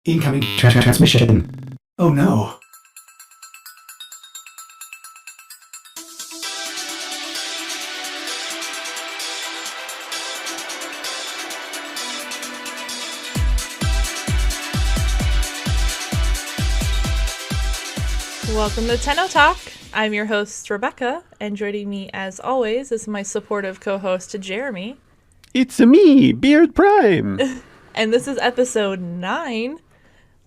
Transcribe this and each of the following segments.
Incoming transmission. Oh no. Welcome to TennoTalk. I'm your host, Rebecca, and joining me, as always, is my supportive co-host, Jeremy. It's me, Beard Prime. And this is episode 9.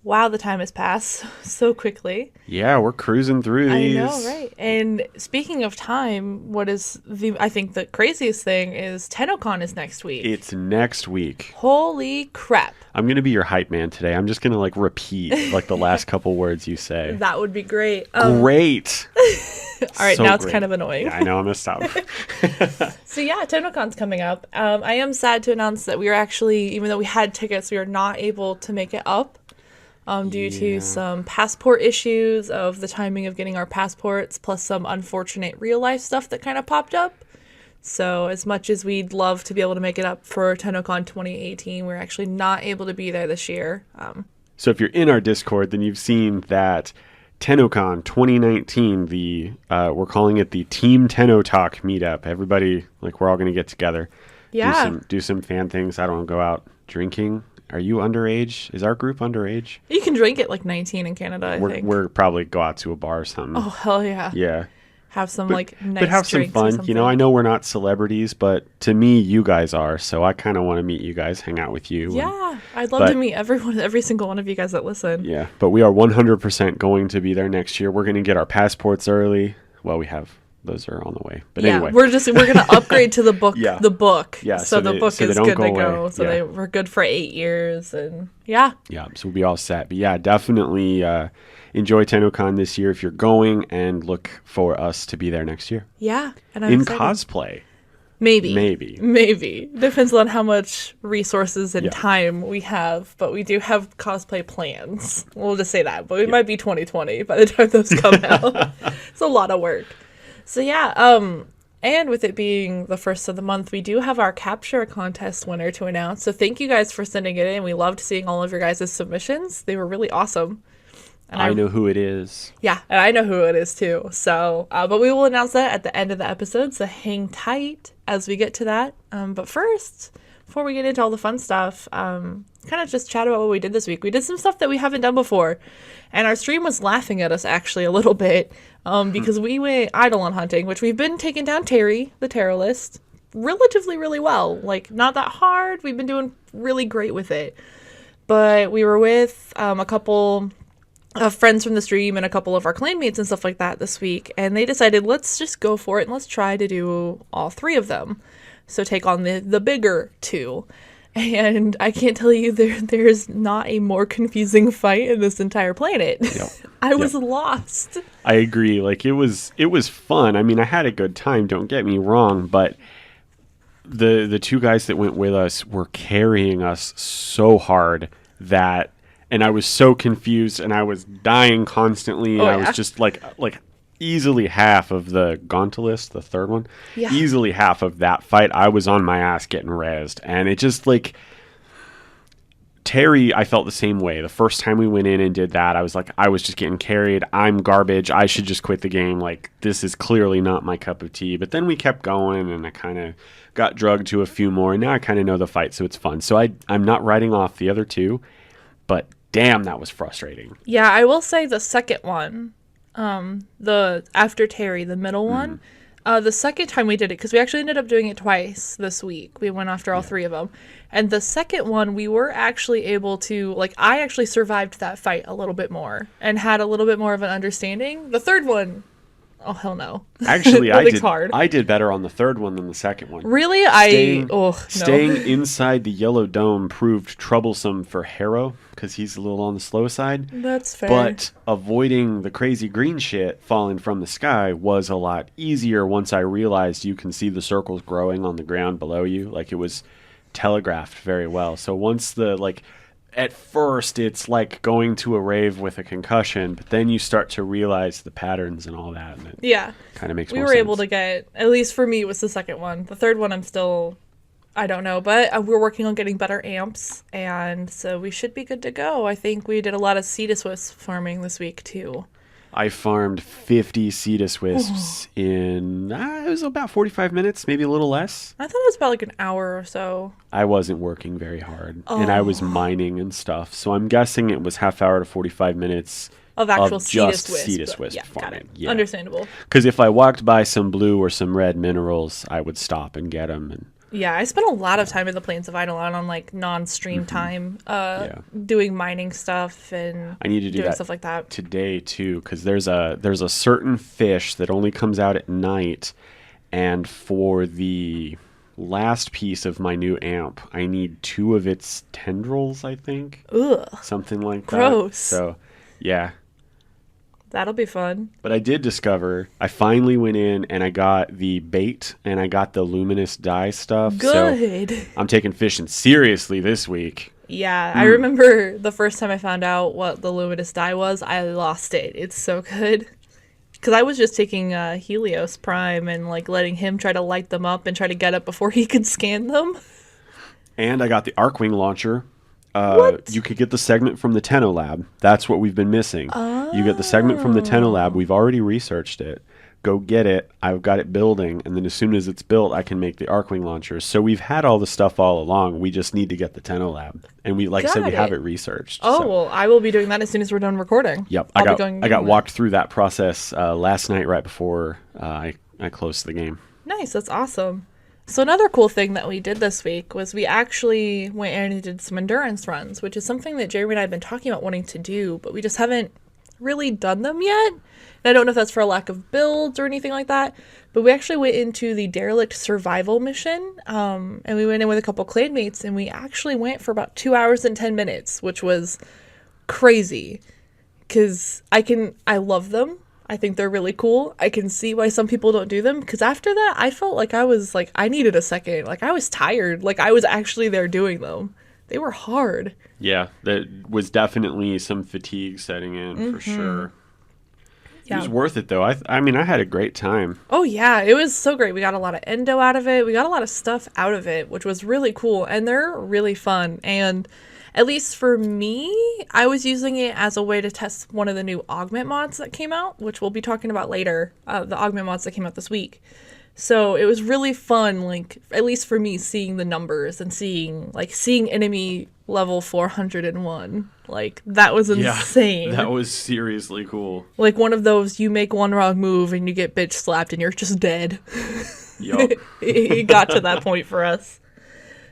Wow, the time has passed so quickly. Yeah, we're cruising through these. I know, right? And speaking of time, what is I think the craziest thing is TennoCon is next week. It's next week. Holy crap. I'm going to be your hype man today. I'm just going to repeat the last couple words you say. That would be great. Great. All right, So now it's great. kind of annoying. Yeah, I know, I'm going to stop. So yeah, TennoCon's coming up. I am sad to announce that we are actually, even though we had tickets, we are not able to make it up. Due to some passport issues of the timing of getting our passports, plus some unfortunate real life stuff that kind of popped up. So as much as we'd love to be able to make it up for TennoCon 2018, we're actually not able to be there this year. So if you're in our Discord, then you've seen that TennoCon 2019, we're calling it the Team TennoTalk meetup. Everybody, we're all going to get together. Yeah. Do some fan things. I don't want to go out drinking. Are you underage? Is our group underage? You can drink at 19 in Canada, I think. We're probably go out to a bar or something. Oh, hell yeah. Yeah. Have some But nice have some drinks or fun. something. I know we're not celebrities, but to me, you guys are. So I kind of want to meet you guys, hang out with you. Yeah, I'd love to meet every single one of you guys that listen. Yeah, but we are 100% going to be there next year. We're going to get our passports early. Well, those are on the way. But yeah, anyway. we're going to upgrade to the book. Yeah. The book. Yeah, So the book they is don't good go to go. away. So Yeah. we're good for 8 years, and yeah. Yeah, so we'll be all set. But yeah, definitely enjoy TennoCon this year if you're going, and look for us to be there next year. Yeah, and I'm In excited. cosplay. Maybe depends on how much resources and Yeah. time we have, but we do have cosplay plans. We'll just say that, but it might be 2020 by the time those come out. It's a lot of work. So yeah, and with it being the first of the month, we do have our capture contest winner to announce. So thank you guys for sending it in. We loved seeing all of your guys' submissions. They were really awesome. And I know who it is. Yeah, and I know who it is too. So, but we will announce that at the end of the episode. So hang tight as we get to that. But first, before we get into all the fun stuff, kind of just chat about what we did this week. We did some stuff that we haven't done before, and our stream was laughing at us actually a little bit because we went Eidolon hunting, which we've been taking down Terry, the tarot list, relatively really well. Not that hard. We've been doing really great with it. But we were with a couple friends from the stream and a couple of our clanmates and stuff like that this week, and they decided let's just go for it and let's try to do all 3 of them, so take on the bigger 2. And I can't tell you there's not a more confusing fight in this entire planet. Yep. I was lost. I agree. It was fun. I mean, I had a good time, don't get me wrong, but the 2 guys that went with us were carrying us so hard that, and I was so confused, and I was dying constantly, and I was just like easily half of the Gauntlet, the third one. Yeah. Easily half of that fight, I was on my ass getting rezzed, and it just Terry, I felt the same way. The first time we went in and did that, I was just getting carried. I'm garbage. I should just quit the game. This is clearly not my cup of tea. But then we kept going, and I kind of got drugged to a few more, and now I kind of know the fight, so it's fun. So I'm not writing off the other 2, but damn, that was frustrating. Yeah, I will say the second one, the after Terry, the middle one, the second time we did it, because we actually ended up doing it twice this week. We went after all 3 of them. And the second one, we were actually able to, I actually survived that fight a little bit more and had a little bit more of an understanding. The third one, oh, hell no. Actually, hard. I did better on the third one than the second one. Really? Staying inside the yellow dome proved troublesome for Harrow, because he's a little on the slow side. That's fair. But avoiding the crazy green shit falling from the sky was a lot easier once I realized you can see the circles growing on the ground below you. It was telegraphed very well. So once at first it's like going to a rave with a concussion, but then you start to realize the patterns and all that, and it kind of makes more sense. We were able to get, at least for me, it was the second one. The third one I'm still I don't know, but we're working on getting better amps, and so we should be good to go. I think we did a lot of Cetus Wisp farming this week, too. I farmed 50 Cetus Wisps in, it was about 45 minutes, maybe a little less. I thought it was about like an hour or so. I wasn't working very hard, and I was mining and stuff, so I'm guessing it was half hour to 45 minutes Of actual just Cetus Wisp. Cetus Wisp Got farming. it. Yeah. Understandable. Because if I walked by some blue or some red minerals, I would stop and get them. And Yeah, I spent a lot of time in the Plains of Eidolon on like non-stream time, doing mining stuff and I need to do doing that stuff like that. today too, because there's a certain fish that only comes out at night, and for the last piece of my new amp, I need 2 of its tendrils, I think. Ugh, Something like that. Gross. So, yeah. that'll be fun. But I did discover, I finally went in and I got the bait and I got the luminous dye stuff. Good. So I'm taking fishing seriously this week. Yeah, I remember the first time I found out what the luminous dye was, I lost it. It's so good. Because I was just taking Helios Prime and like letting him try to light them up and try to get up before he could scan them. And I got the Archwing launcher. What? You could get the segment from the TennoLab. That's what we've been missing. You get the segment from the TennoLab. We've already researched it. Go get it. I've got it building. And then as soon as it's built, I can make the Archwing launcher. So we've had all the stuff all along. We just need to get the TennoLab. And we, like I said, we have it researched. Oh, so. well, I will be doing that as soon as we're done recording. Yep. I I got walked through that process last night right before I closed the game. Nice. That's awesome. So another cool thing that we did this week was we actually went and did some endurance runs, which is something that Jeremy and I have been talking about wanting to do, but we just haven't really done them yet. And I don't know if that's for a lack of builds or anything like that, but we actually went into the Derelict Survival mission, and we went in with a couple clanmates, and we actually went for about 2 hours and 10 minutes, which was crazy, because I love them. I think they're really cool. I can see why some people don't do them, because after that, I felt like I needed a second. Like, I was tired. Like, I was actually there doing them. They were hard. Yeah, there was definitely some fatigue setting in for sure. Yeah. It was worth it, though. I mean, I had a great time. Oh, yeah. It was so great. We got a lot of endo out of it. We got a lot of stuff out of it, which was really cool. And they're really fun. And at least for me, I was using it as a way to test one of the new augment mods that came out, which we'll be talking about later, the augment mods that came out this week. So it was really fun, like, at least for me, seeing the numbers and seeing enemy level 401. Like, that was insane. Yeah, that was seriously cool. Like, one of those, you make one wrong move and you get bitch slapped and you're just dead. Yup. It got to that point for us.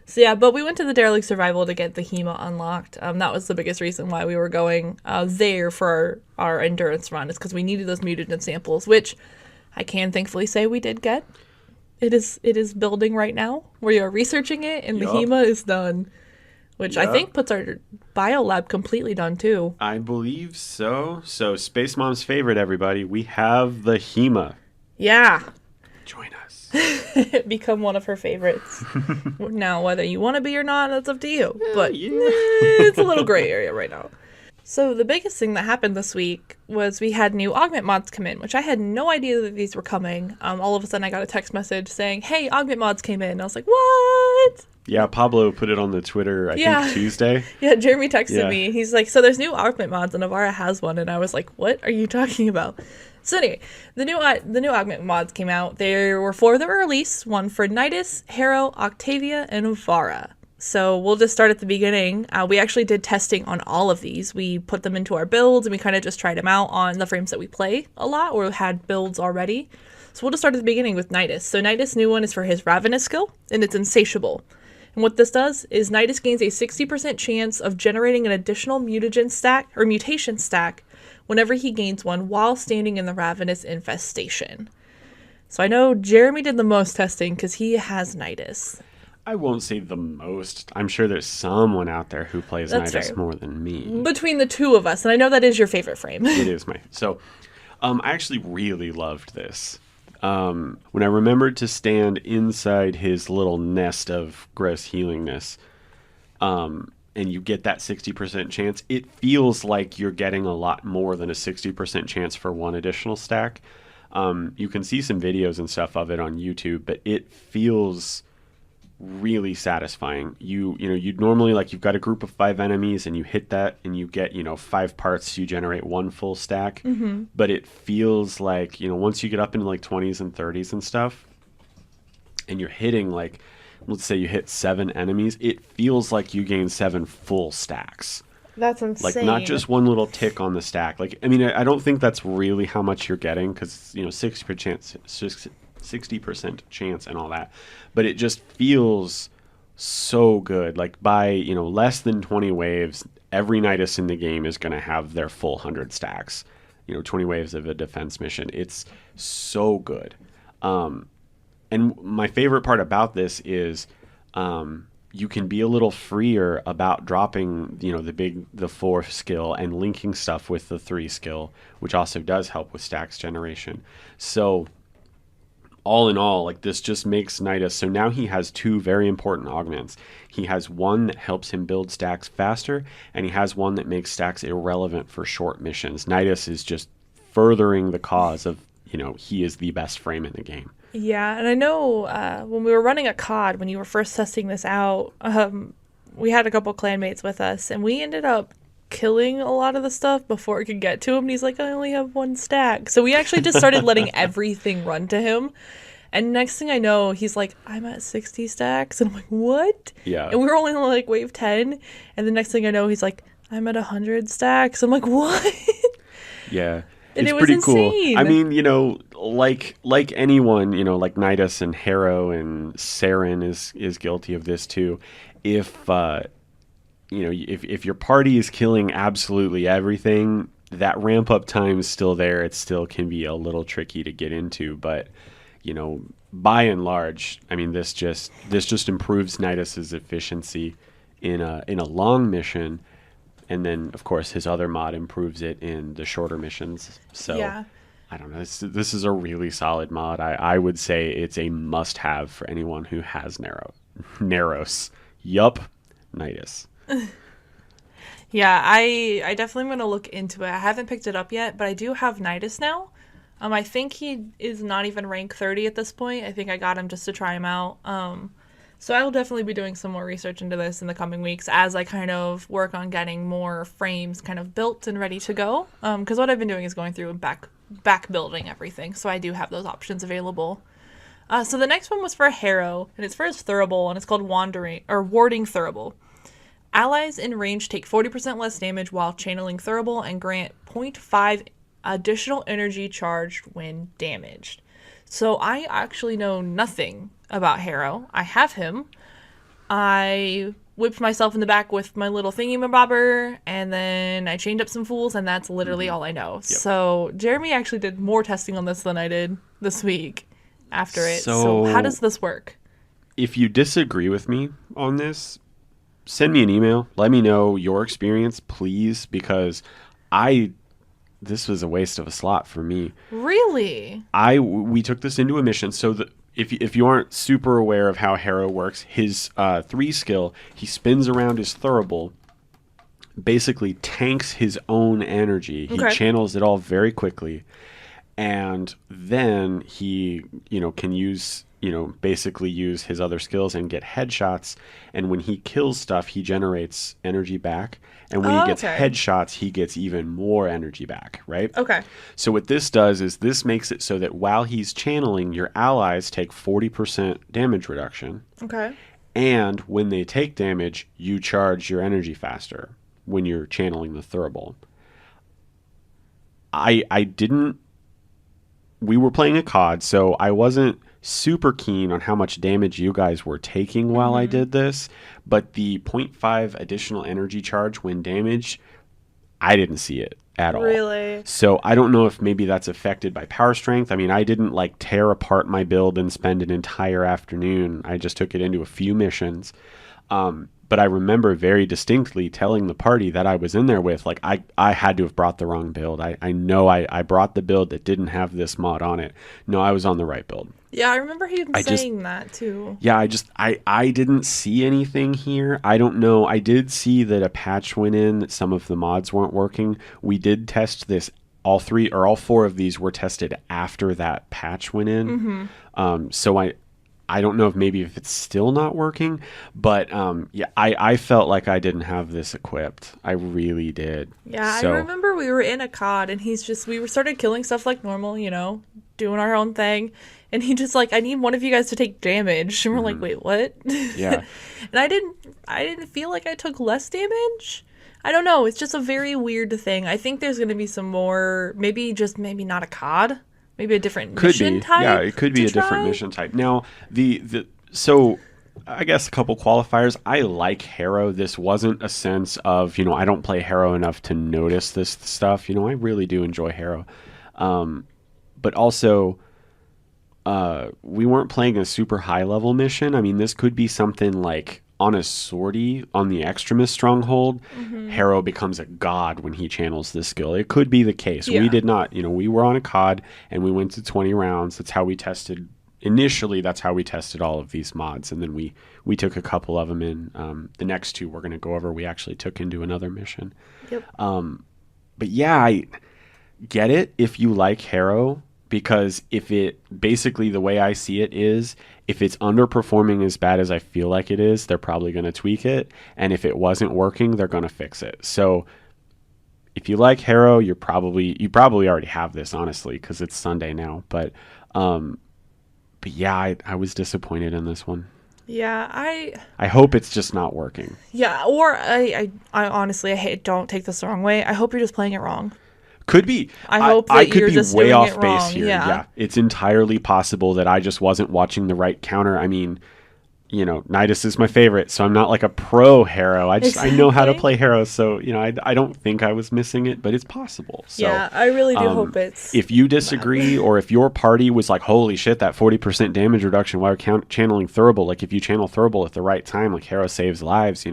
So yeah, but we went to the Derelict Survival to get the HEMA unlocked. That was the biggest reason why we were going there for our endurance run, is because we needed those mutagen samples, which I can thankfully say we did get. It is building right now. We are researching it, and the HEMA is done, which I think puts our biolab completely done too. I believe so. So Space Mom's favorite, everybody. We have the HEMA. Yeah. Join us. Become one of her favorites. Now, whether you want to be or not, that's up to you. But it's a little gray area right now. So the biggest thing that happened this week was we had new augment mods come in, which I had no idea that these were coming. All of a sudden I got a text message saying, hey, augment mods came in. I was like, what? Yeah, Pablo put it on the Twitter, I think Tuesday. Yeah, Jeremy texted me. He's like, so there's new augment mods and Navarra has one. And I was like, what are you talking about? So anyway, the new augment mods came out. There were 4 that were released, one for Nidus, Harrow, Octavia, and Vara. So we'll just start at the beginning. We actually did testing on all of these. We put them into our builds and we kind of just tried them out on the frames that we play a lot or had builds already. So we'll just start at the beginning with Nidus. So Nidus' new one is for his Ravenous skill, and it's Insatiable. And what this does is Nidus gains a 60% chance of generating an additional mutagen stack or mutation stack whenever he gains one while standing in the Ravenous infestation. So I know Jeremy did the most testing because he has Nidus. I won't say the most. I'm sure there's someone out there who plays That's Nidus fair. more than me. Between the two of us, and I know that is your favorite frame. It is my... So, I actually really loved this. When I remembered to stand inside his little nest of gross healingness, and you get that 60% chance, it feels like you're getting a lot more than a 60% chance for one additional stack. You can see some videos and stuff of it on YouTube, but it feels really satisfying. You'd normally, like, you've got a group of 5 enemies and you hit that and you get 5 parts, you generate 1 full stack. But it feels like, once you get up into like 20s and 30s and stuff, and you're hitting, like, let's say you hit 7 enemies, it feels like you gain 7 full stacks. That's insane. Like, not just one little tick on the stack. Like, I mean, I don't think that's really how much you're getting, because 60% chance and all that, but it just feels so good. Like, by less than 20 waves, every Nidus in the game is going to have their full 100 stacks. 20 waves of a defense mission. It's so good. And my favorite part about this is you can be a little freer about dropping, the 4 skill and linking stuff with the 3 skill, which also does help with stacks generation. So all in all, like, this just makes Nidus. So now he has 2 very important augments. He has one that helps him build stacks faster, and he has one that makes stacks irrelevant for short missions. Nidus is just furthering the cause of, he is the best frame in the game. Yeah, and I know when we were running a COD, when you were first testing this out, we had a couple clanmates with us, and we ended up killing a lot of the stuff before it could get to him. And he's like, I only have 1 stack. So we actually just started letting everything run to him. And next thing I know, he's like, I'm at 60 stacks. And I'm like, what? Yeah. And we were only on like wave 10. And the next thing I know, he's like, I'm at 100 stacks. I'm like, what? Yeah. And it's it was pretty insane. Cool. I mean, like anyone, like Nidus and Harrow and Saren is guilty of this too. If if your party is killing absolutely everything, that ramp up time is still there. It still can be a little tricky to get into, but by and large, I mean, this just improves Nidus's efficiency in a long mission. And then, of course, his other mod improves it in the shorter missions. So, yeah. I don't know. This is a really solid mod. I would say it's a must-have for anyone who has Naros. Yup, Nidus. Yeah, I definitely am going to look into it. I haven't picked it up yet, but I do have Nidus now. I think he is not even rank 30 at this point. I think I got him just to try him out. So I will definitely be doing some more research into this in the coming weeks as I kind of work on getting more frames kind of built and ready to go. Because what I've been doing is going through and back building everything. So I do have those options available. So the next one was for Harrow, and it's for his Thurible, and it's called Warding Thurible. Allies in range take 40% less damage while channeling Thurible and grant 0.5 additional energy charged when damaged. So I actually know nothing about Harrow. I have him. I whipped myself in the back with my little thingy-mabobber, and then I chained up some fools, and that's literally all I know. Yep. So Jeremy actually did more testing on this than I did this week after it. So how does this work? If you disagree with me on this, send me an email. Let me know your experience, please, because this was a waste of a slot for me. Really? We took this into a mission. So if you aren't super aware of how Harrow works, his 3 skill, he spins around his Thurible, basically tanks his own energy. He channels it all very quickly, and then he can use basically use his other skills and get headshots. And when he kills stuff, he generates energy back. And when he gets headshots, he gets even more energy back, right? Okay. So what this does is this makes it so that while he's channeling, your allies take 40% damage reduction. Okay. And when they take damage, you charge your energy faster when you're channeling the Thurible. We were playing a COD, so I wasn't super keen on how much damage you guys were taking while I did this, but the 0.5 additional energy charge when damaged, I didn't see it at all. Really? So I don't know if maybe that's affected by power strength. I mean, I didn't tear apart my build and spend an entire afternoon. I just took it into a few missions. But I remember very distinctly telling the party that I was in there with, I had to have brought the wrong build. I know I brought the build that didn't have this mod on it. No, I was on the right build. Yeah, I remember him saying that too. Yeah, I didn't see anything here. I don't know. I did see that a patch went in, that some of the mods weren't working. We did test this. All 4 of these were tested after that patch went in. So I don't know if it's still not working, but yeah, I felt like I didn't have this equipped. I really did. Yeah, So, I remember we were in a COD and we were started killing stuff like normal, doing our own thing. And he just like, I need one of you guys to take damage. And we're like, wait, what? yeah. And I didn't feel like I took less damage. I don't know. It's just a very weird thing. I think there's going to be some more, maybe not a COD, maybe a different mission type. Yeah, it could be a different mission type. Now, so I guess a couple qualifiers. I like Harrow. This wasn't a sense of, I don't play Harrow enough to notice this stuff. I really do enjoy Harrow. But also, we weren't playing a super high level mission. I mean, this could be something like on a sortie on the Extremist stronghold, Harrow becomes a god when he channels this skill. It could be the case. Yeah. We did not, we were on a COD and we went to 20 rounds. That's how we tested. Initially, that's how we tested all of these mods. And then we took a couple of them in. The next two we're going to go over, we actually took into another mission. Yep. But yeah, I get it if you like Harrow. Because basically the way I see it is, if it's underperforming as bad as I feel like it is, they're probably going to tweak it. And if it wasn't working, they're going to fix it. So if you like Harrow, you probably already have this, honestly, because it's Sunday now. But yeah, I was disappointed in this one. Yeah, I hope it's just not working. Yeah, or I honestly, don't take this the wrong way. I hope you're just playing it wrong. Could be. I hope that I could you're be just way doing off it base wrong. here. Yeah. It's entirely possible that I just wasn't watching the right counter. I mean, Nidus is my favorite, so I'm not like a pro Harrow. I know how to play Harrow, so I don't think I was missing it, but it's possible. So, yeah, I really do hope it's. If you disagree, or if your party was like, "Holy shit, that 40% damage reduction while channeling Thurible," like if you channel Thurible at the right time, like Harrow saves lives.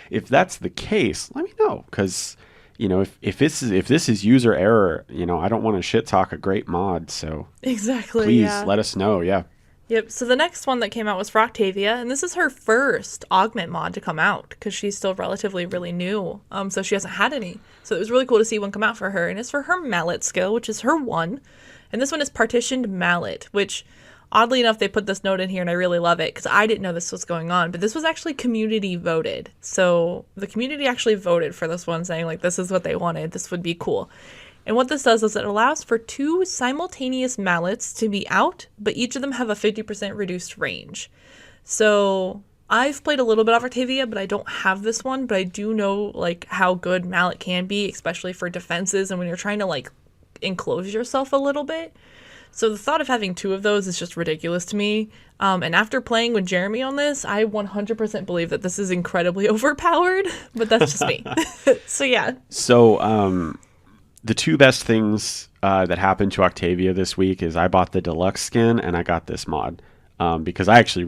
If that's the case, let me know, because. If this is user error, I don't want to shit talk a great mod. So exactly, please let us know. Yeah. Yep. So the next one that came out was for Octavia, and this is her first augment mod to come out because she's still relatively really new. So she hasn't had any. So it was really cool to see one come out for her, and it's for her mallet skill, which is her one. And this one is partitioned mallet, which oddly enough, they put this note in here, and I really love it because I didn't know this was going on. But this was actually community voted. So the community actually voted for this one, saying, like, this is what they wanted. This would be cool. And what this does is it allows for 2 simultaneous mallets to be out, but each of them have a 50% reduced range. So I've played a little bit of Octavia, but I don't have this one. But I do know, like, how good mallet can be, especially for defenses and when you're trying to, like, enclose yourself a little bit. So the thought of having 2 of those is just ridiculous to me. And after playing with Jeremy on this, I 100% believe that this is incredibly overpowered, but that's just me. So yeah. So the 2 best things that happened to Octavia this week is I bought the deluxe skin and I got this mod because I actually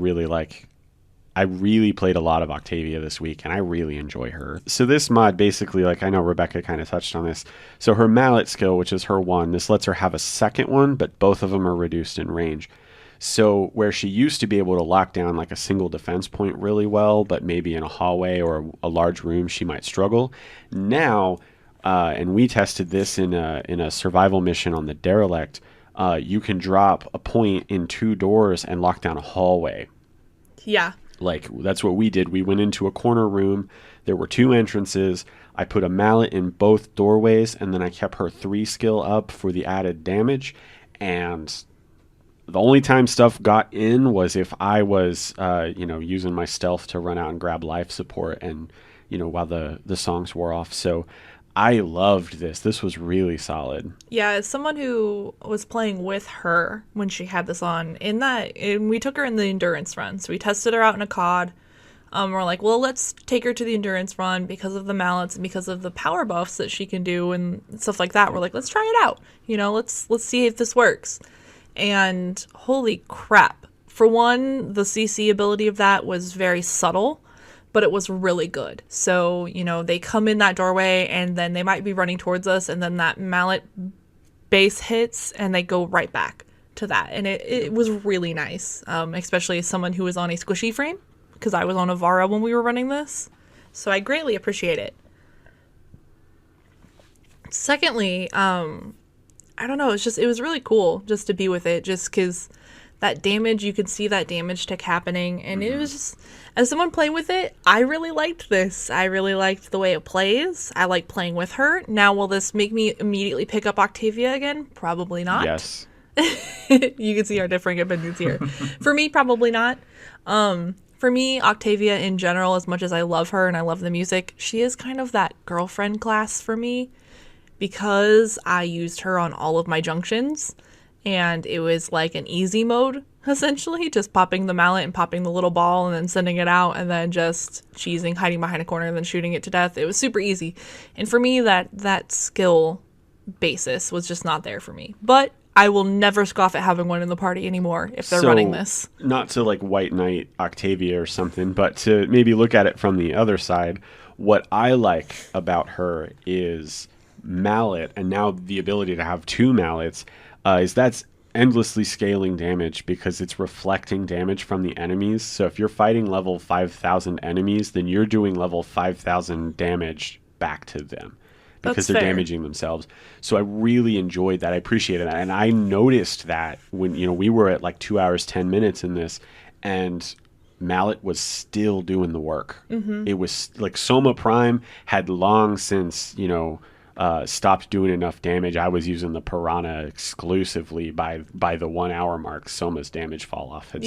I really played a lot of Octavia this week, and I really enjoy her. So this mod basically, like, I know Rebecca kind of touched on this. So her mallet skill, which is her one, this lets her have a second one, but both of them are reduced in range. So where she used to be able to lock down like a single defense point really well, but maybe in a hallway or a large room she might struggle. Now, and we tested this in a survival mission on the Derelict, you can drop a point in 2 doors and lock down a hallway. Yeah. Like, that's what we did. We went into a corner room. There were 2 entrances. I put a mallet in both doorways, and then I kept her 3 skill up for the added damage. And the only time stuff got in was if I was, using my stealth to run out and grab life support and, while the songs wore off. So I loved this. This was really solid. Yeah, as someone who was playing with her when she had this on, and we took her in the endurance run. So we tested her out in a COD. We're like, well, let's take her to the endurance run because of the mallets and because of the power buffs that she can do and stuff like that. We're like, let's try it out. Let's see if this works. And holy crap. For one, the CC ability of that was very subtle, but it was really good. So, they come in that doorway and then they might be running towards us and then that mallet base hits and they go right back to that. And it was really nice, especially as someone who was on a squishy frame, because I was on a Vara when we were running this. So I greatly appreciate it. Secondly, I don't know, it was really cool just to be with it, just because that damage, you could see that damage tick happening. And it was just, as someone playing with it, I really liked this. I really liked the way it plays. I like playing with her. Now, will this make me immediately pick up Octavia again? Probably not. Yes. You can see our differing opinions here. For me, probably not. For me, Octavia in general, as much as I love her and I love the music, she is kind of that girlfriend class for me because I used her on all of my junctions and it was like an easy mode, essentially, just popping the mallet and popping the little ball and then sending it out and then just cheesing, hiding behind a corner and then shooting it to death. It was super easy. And for me, that skill basis was just not there for me. But I will never scoff at having one in the party anymore if they're running this. Not to like White Knight Octavia or something, but to maybe look at it from the other side. What I like about her is mallet, and now the ability to have 2 mallets, is that's endlessly scaling damage because it's reflecting damage from the enemies. So if you're fighting level 5,000 enemies, then you're doing level 5,000 damage back to them. Because they're damaging themselves. So I really enjoyed that. I appreciated that. And I noticed that when, we were at like 2 hours, 10 minutes in this, and Mallet was still doing the work. Mm-hmm. It was like Soma Prime had long since, stopped doing enough damage. I was using the Piranha exclusively by the 1 hour mark. Soma's damage fall off had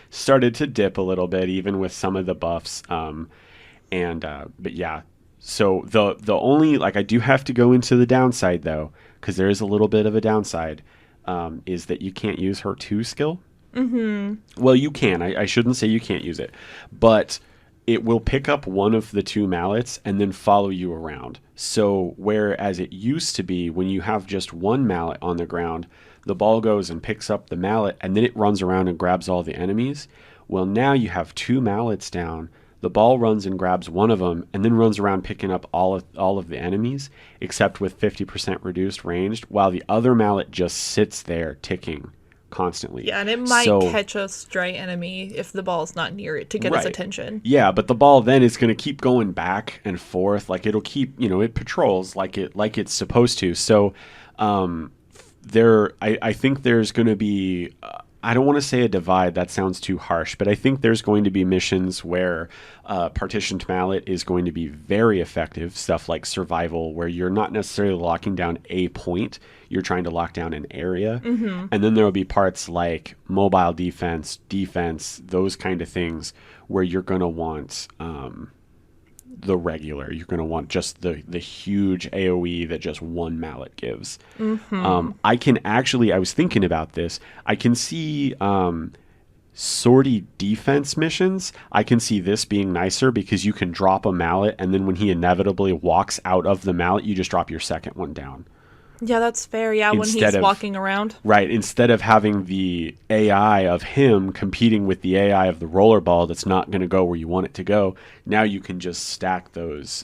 started to dip a little bit, even with some of the buffs. But yeah. So the only, like, I do have to go into the downside, though, because there is a little bit of a downside, is that you can't use her 2 skill. Mm-hmm. Well, you can. I shouldn't say you can't use it. But it will pick up one of the 2 mallets and then follow you around. So whereas it used to be when you have just 1 mallet on the ground, the ball goes and picks up the mallet, and then it runs around and grabs all the enemies. Well, now you have 2 mallets down. The ball runs and grabs one of them and then runs around picking up all of the enemies, except with 50% reduced range, while the other mallet just sits there ticking constantly. Yeah, and it might catch a stray enemy if the ball's not near it to get its attention. Yeah, but the ball then is going to keep going back and forth. Like, it'll keep, it patrols like it's supposed to. So I think there's going to be... I don't want to say a divide, that sounds too harsh, but I think there's going to be missions where Partitioned Mallet is going to be very effective, stuff like Survival, where you're not necessarily locking down a point, you're trying to lock down an area. Mm-hmm. And then there will be parts like Mobile Defense, those kind of things, where you're going to want the regular. You're going to want just the huge AoE that just 1 mallet gives. Mm-hmm. I was thinking about this. I can see sortie defense missions. I can see this being nicer because you can drop a mallet, and then when he inevitably walks out of the mallet, you just drop your second one down. Yeah, that's fair. Yeah, when he's walking around. Right. Instead of having the AI of him competing with the AI of the rollerball that's not going to go where you want it to go, now you can just stack those.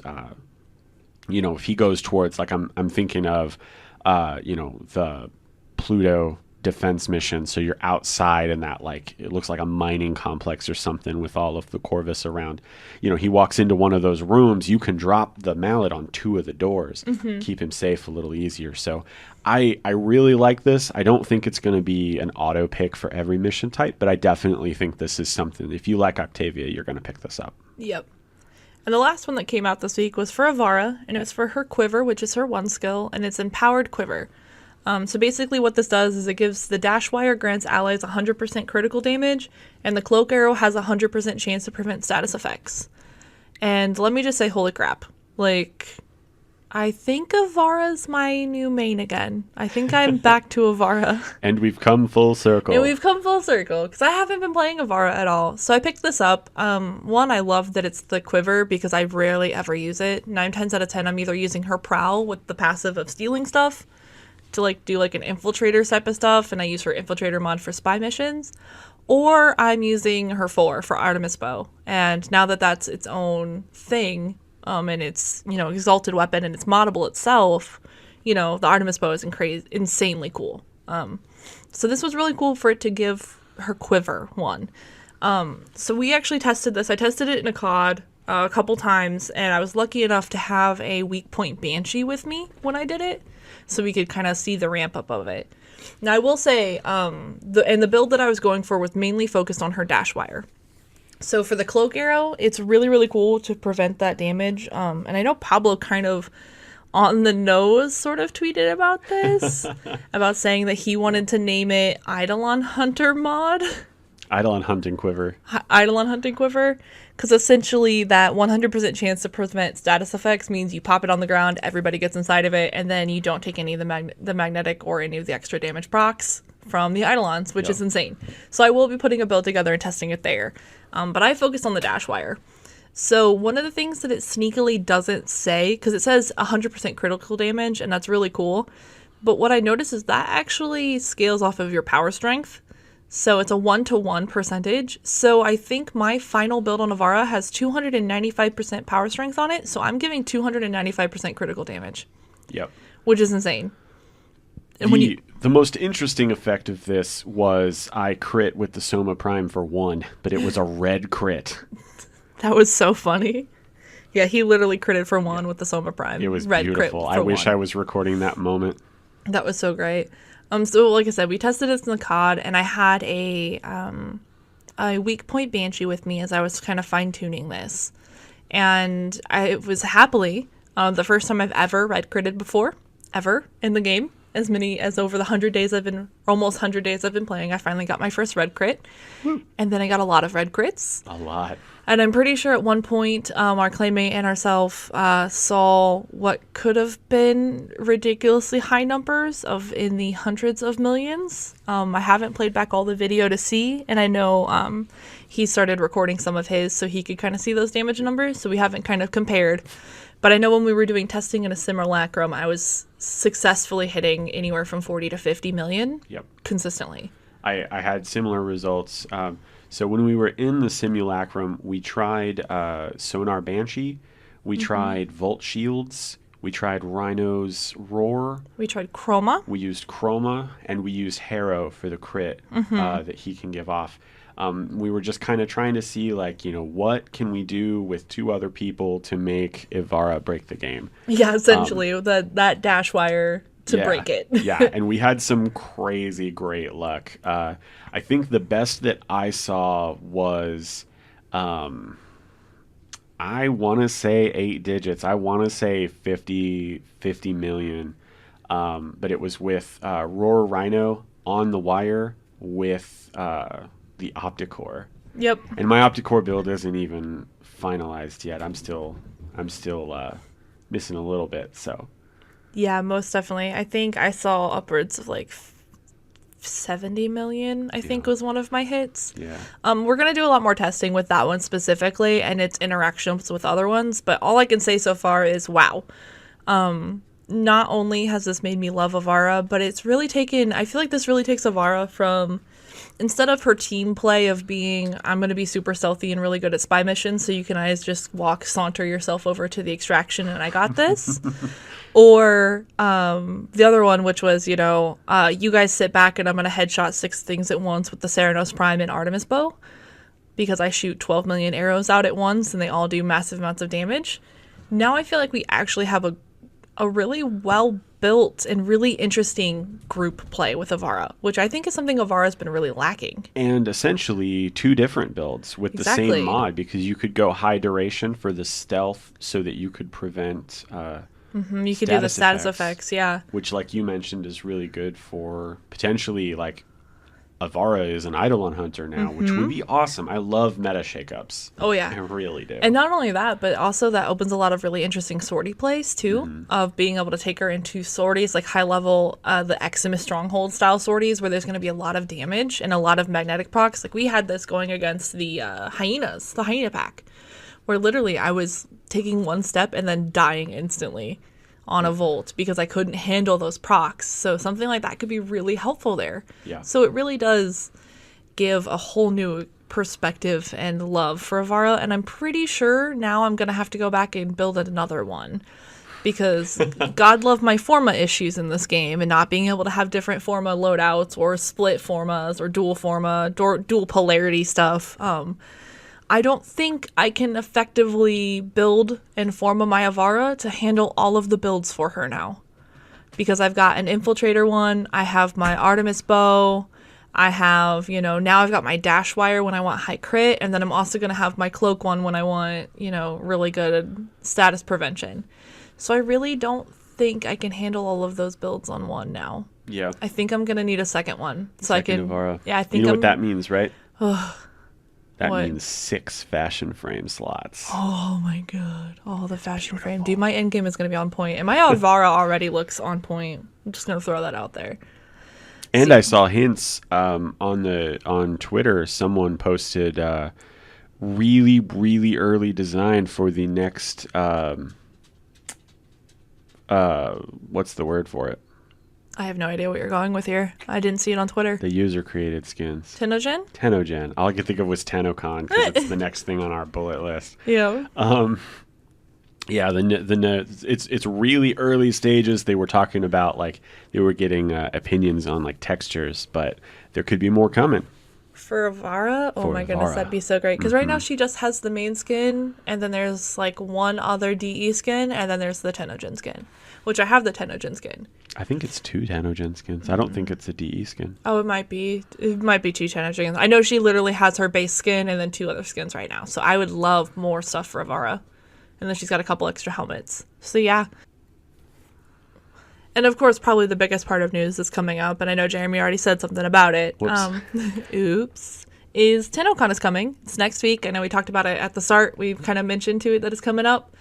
If he goes towards, like, I'm thinking of, the Pluto defense mission. So you're outside in that, like, it looks like a mining complex or something with all of the Corvus around. He walks into one of those rooms, you can drop the mallet on 2 of the doors, keep him safe a little easier. So I really like this. I don't think it's going to be an auto pick for every mission type, but I definitely think this is something, if you like Octavia, you're going to pick this up. Yep. And the last one that came out this week was for Avara, and it was for her Quiver, which is her 1 skill, and it's Empowered Quiver. So basically what this does is it gives the dash wire grants allies 100% critical damage, and the cloak arrow has a 100% chance to prevent status effects. And let me just say, holy crap. Like, I think Avara's my new main again. I think I'm back to Avara. And we've come full circle. Because I haven't been playing Avara at all. So I picked this up. One, I love that it's the Quiver because I rarely ever use it. 9 times out of 10, I'm either using her Prowl with the passive of stealing stuff to, like, do, like, an infiltrator type of stuff, and I use her infiltrator mod for spy missions, or I'm using her for Artemis Bow. And now that that's its own thing, and it's, exalted weapon and it's moddable itself, the Artemis Bow is insanely cool. So this was really cool for it to give her Quiver 1. So we actually tested this. I tested it in a COD a couple times, and I was lucky enough to have a weak point Banshee with me when I did it, so we could kind of see the ramp up of it. Now I will say, the build that I was going for was mainly focused on her dash wire. So for the cloak arrow, it's really, really cool to prevent that damage. And I know Pablo kind of on the nose sort of tweeted about this, about saying that he wanted to name it Eidolon Hunter mod. Eidolon Hunting Quiver. Eidolon Hunting Quiver. Because essentially that 100% chance to prevent status effects means you pop it on the ground, everybody gets inside of it, and then you don't take any of the magnetic or any of the extra damage procs from the Eidolons, which is insane. So I will be putting a build together and testing it there. But I focused on the dash wire. So one of the things that it sneakily doesn't say, because it says 100% critical damage, and that's really cool. But what I noticed is that actually scales off of your power strength. So it's a 1-to-1 percentage. So I think my final build on Avara has 295% power strength on it. So I'm giving 295% critical damage. Yep. Which is insane. And the most interesting effect of this was I crit with the Soma Prime for 1, but it was a red crit. That was so funny. Yeah, he literally critted for 1 with the Soma Prime. It was red beautiful. Crit I wish I was recording that moment. That was so great. So like I said, we tested this in the COD, and I had a weak point Banshee with me as I was kind of fine tuning this, and it was happily the first time I've ever red critted before, ever in the game. As many as over the 100 days almost 100 days I've been playing, I finally got my first red crit. Woo. And then I got a lot of red crits. A lot. And I'm pretty sure at one point, our claymate and ourselves saw what could have been ridiculously high numbers in the hundreds of millions. I haven't played back all the video to see, and I know he started recording some of his so he could kind of see those damage numbers, so we haven't kind of compared. But I know when we were doing testing in a simulacrum, I was successfully hitting anywhere from 40 to 50 million consistently. I had similar results. So when we were in the simulacrum, we tried Sonar Banshee, we tried Volt Shields, we tried Rhino's Roar. We tried Chroma. We used Chroma, and we used Harrow for the crit that he can give off. We were just kind of trying to see, like, what can we do with 2 other people to make Ivara break the game? Yeah, essentially, that dash wire to break it. Yeah, and we had some crazy great luck. I think the best that I saw was, I want to say 8 digits. I want to say 50 million. But it was with Roar Rhino on the wire with the Opticore. Yep. And my Opticore build isn't even finalized yet. I'm still missing a little bit, so. Yeah, most definitely. I think I saw upwards of like 70 million, I think was one of my hits. Yeah. We're going to do a lot more testing with that one specifically and its interactions with other ones, but all I can say so far is wow. Not only has this made me love Avara, but it's really I feel like this really takes Avara from, instead of her team play of being, I'm going to be super stealthy and really good at spy missions, so you can always just saunter yourself over to the extraction and I got this. Or the other one, which was, you guys sit back and I'm going to headshot 6 things at once with the Ceranos Prime and Artemis Bow, because I shoot 12 million arrows out at once and they all do massive amounts of damage. Now I feel like we actually have a really well-built and really interesting group play with Avara, which I think is something Avara's been really lacking. And essentially 2 different builds with the same mod, because you could go high duration for the stealth so that you could prevent you could do the status effects, yeah. Which, like you mentioned, is really good for potentially, like, Avara is an Eidolon Hunter now, which would be awesome. I love meta shakeups. Oh, yeah. I really do. And not only that, but also that opens a lot of really interesting sortie plays, too, of being able to take her into sorties, like high-level, the Eximus Stronghold style sorties, where there's going to be a lot of damage and a lot of magnetic procs. Like, we had this going against the hyenas, the hyena pack, where literally I was taking one step and then dying instantly on a Volt because I couldn't handle those procs. So something like that could be really helpful there. Yeah. So it really does give a whole new perspective and love for Avara, and I'm pretty sure now I'm going to have to go back and build another one, because God love my forma issues in this game and not being able to have different forma loadouts or split formas or dual forma, dual polarity stuff. I don't think I can effectively build and form a Mayavara to handle all of the builds for her now. Because I've got an Infiltrator one, I have my Artemis bow, I have, now I've got my Dash Wire when I want high crit, and then I'm also going to have my Cloak one when I want, really good status prevention. So I really don't think I can handle all of those builds on one now. Yeah. I think I'm going to need a second one. So Second I can. Navara. Yeah, I think you know what that means, right? That What? means 6 fashion frame slots. Oh my god. Oh, the fashion frame. Dude, my endgame is going to be on point. And my Alvara already looks on point. I'm just going to throw that out there. And I saw hints on Twitter. Someone posted really, really early design for the next. What's the word for it? I have no idea what you're going with here. I didn't see it on Twitter. The user created skins. TennoGen? TennoGen. All I could think of was TennoCon because it's the next thing on our bullet list. Yeah. Yeah, it's really early stages. They were talking about they were getting opinions on textures, but there could be more coming. For Avara? Oh For my goodness, Avara. that'd be so great. Because right now she just has the main skin, and then there's one other DE skin, and then there's the TennoGen skin, which I have the TennoGen skin. I think it's 2 TennoGen skins. I don't think it's a DE skin. Oh, it might be. It might be 2 TennoGen. I know she literally has her base skin and then 2 other skins right now. So I would love more stuff for Avara. And then she's got a couple extra helmets. So yeah. And of course, probably the biggest part of news that's coming up, and I know Jeremy already said something about it. Whoops. Oops. Is TennoCon is coming. It's next week. I know we talked about it at the start. We've kind of mentioned to it that it's coming up.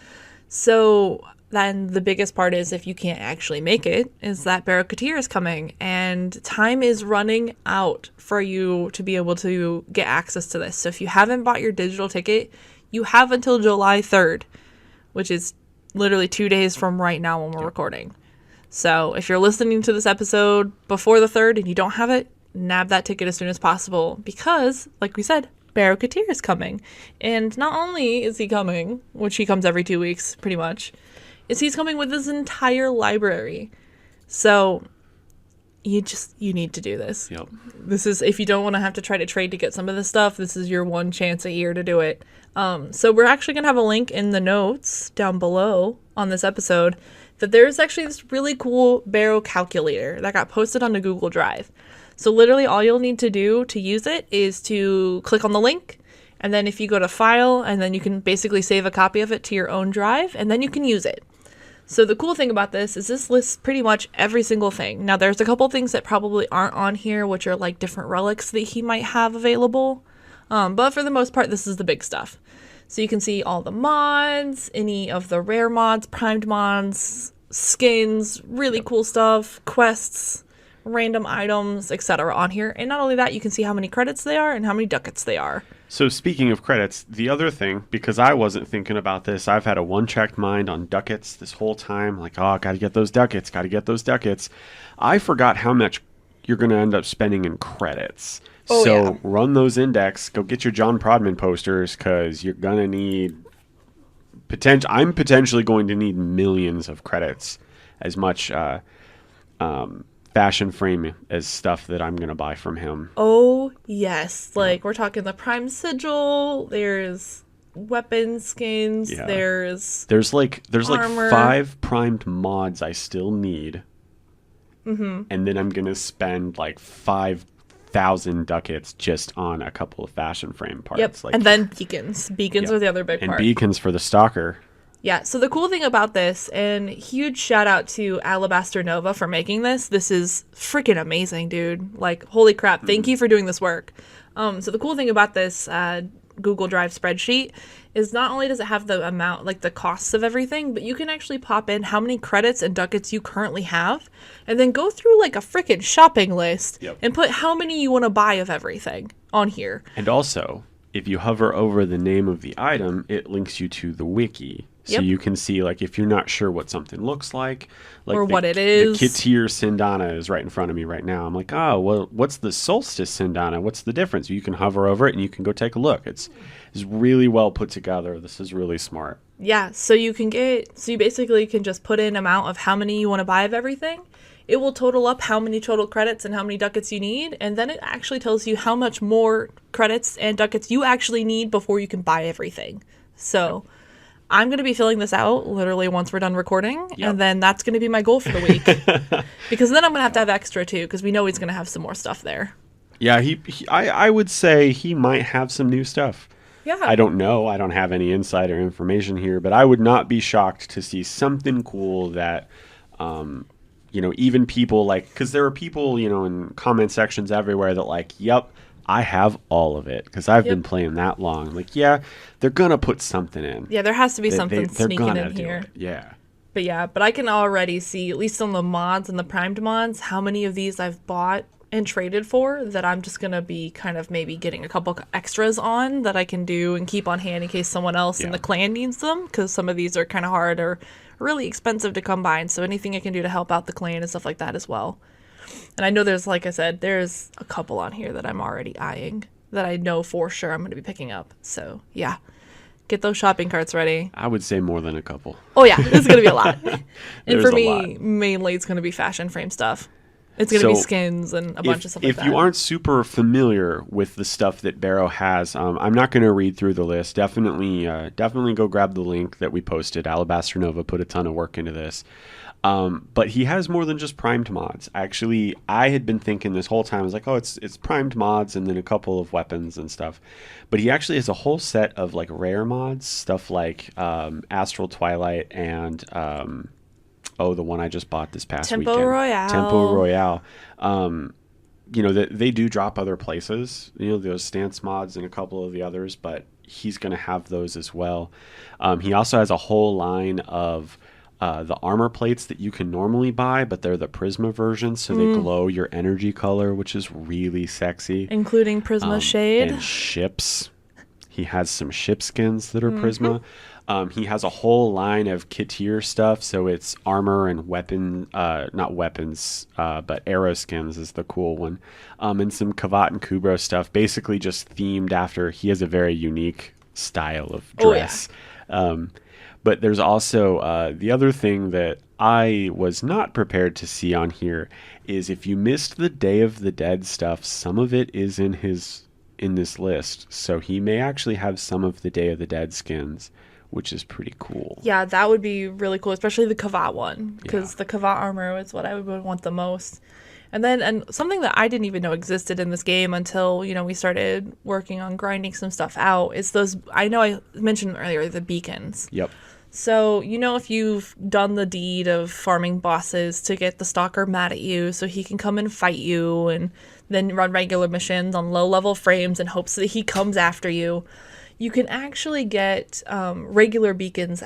So then the biggest part is, if you can't actually make it, is that Barrow Katir is coming. And time is running out for you to be able to get access to this. So if you haven't bought your digital ticket, you have until July 3rd, which is literally 2 days from right now when we're recording. So if you're listening to this episode before the 3rd and you don't have it, nab that ticket as soon as possible, because, like we said, Barrow Katir is coming. And not only is he coming, which he comes every 2 weeks pretty much, is he's coming with his entire library. So you need to do this. Yep. This is, if you don't want to have to try to trade to get some of this stuff, this is your one chance a year to do it. So we're actually going to have a link in the notes down below on this episode that there's actually this really cool Barrow calculator that got posted onto Google Drive. So literally all you'll need to do to use it is to click on the link, and then if you go to File, and then you can basically save a copy of it to your own drive, and then you can use it. So the cool thing about this is this lists pretty much every single thing. Now there's a couple things that probably aren't on here, which are different relics that he might have available. But for the most part, this is the big stuff. So you can see all the mods, any of the rare mods, primed mods, skins, really cool stuff, quests, random items, etc. on here. And not only that, you can see how many credits they are and how many ducats they are. So speaking of credits, the other thing, because I wasn't thinking about this, I've had a one-track mind on ducats this whole time. Gotta get those ducats. I forgot how much you're going to end up spending in credits. Oh, so yeah. Run those index, go get your John Prodman posters, because you're going to need... I'm potentially going to need millions of credits, as much fashion frame as stuff that I'm going to buy from him. Oh, yes. We're talking the Prime Sigil, there's weapon skins, Yeah. there's like armor. 5 primed mods I still need. Mm-hmm. And then I'm going to spend 5,000 ducats just on a couple of fashion frame parts. Yep. And then beacons. Beacons Yeah. are the other big And part. beacons for the stalker. Yeah, so the cool thing about this, and huge shout out to Alabaster Nova for making this. This is freaking amazing, dude. Holy crap. Thank you for doing this work. So the cool thing about this Google Drive spreadsheet is not only does it have the amount, the costs of everything, but you can actually pop in how many credits and ducats you currently have, and then go through a freaking shopping list. Yep. And put how many you want to buy of everything on here. And also, if you hover over the name of the item, it links you to the wiki. So Yep. you can see, if you're not sure what something looks like. Or what it is. The Katir Sindana is right in front of me right now. I'm oh, well, what's the Solstice Sindana? What's the difference? You can hover over it and you can go take a look. It's really well put together. This is really smart. Yeah, so you basically can just put in amount of how many you want to buy of everything, it will total up how many total credits and how many ducats you need, and then it actually tells you how much more credits and ducats you actually need before you can buy everything. So I'm going to be filling this out literally once we're done recording, and then that's going to be my goal for the week. Because then I'm going to have extra too, because we know he's going to have some more stuff there. Yeah, I would say he might have some new stuff. Yeah. I don't know. I don't have any insider information here, but I would not be shocked to see something cool that, even people like, because there are people, in comment sections everywhere that like, yep, I have all of it because I've been playing that long. Like, yeah, they're going to put something in. Yeah, there has to be something sneaking in here. Yeah. But I can already see, at least on the mods and the primed mods, how many of these I've bought and traded for that I'm just going to be kind of maybe getting a couple extras on that I can do and keep on hand in case someone else in the clan needs them, because some of these are kind of hard or really expensive to come by. And so anything I can do to help out the clan and stuff like that as well. And I know there's, like I said, there's a couple on here that I'm already eyeing that I know for sure I'm going to be picking up. So yeah, get those shopping carts ready. I would say more than a couple. Oh yeah, it's going to be a lot. And for me, mainly it's going to be fashion frame stuff. It's going to be skins and a bunch of stuff like that. If you aren't super familiar with the stuff that Barrow has, I'm not going to read through the list. Definitely go grab the link that we posted. Alabaster Nova put a ton of work into this. But he has more than just primed mods. Actually, I had been thinking this whole time, I was like, oh, it's primed mods and then a couple of weapons and stuff. But he actually has a whole set of like rare mods, stuff like Astral Twilight and the one I just bought this past weekend. Tempo Royale. They do drop other places, those stance mods and a couple of the others, but he's going to have those as well. He also has a whole line of the armor plates that you can normally buy, but they're the Prisma version, so they glow your energy color, which is really sexy. Including Prisma Shade. And ships. He has some ship skins that are Prisma. He has a whole line of Kitir stuff, so it's armor and weapon, not weapons, but arrow skins is the cool one. And some Kavat and Kubro stuff, basically just themed after, he has a very unique style of dress. Oh, yeah. But there's also the other thing that I was not prepared to see on here is if you missed the Day of the Dead stuff, some of it is in this list. So he may actually have some of the Day of the Dead skins, which is pretty cool. Yeah, that would be really cool, especially the Kavat one, because the Kavat armor is what I would want the most. And something that I didn't even know existed in this game until, we started working on grinding some stuff out is those, I know I mentioned earlier, the beacons. Yep. So, if you've done the deed of farming bosses to get the stalker mad at you so he can come and fight you and then run regular missions on low-level frames in hopes that he comes after you, you can actually get regular beacons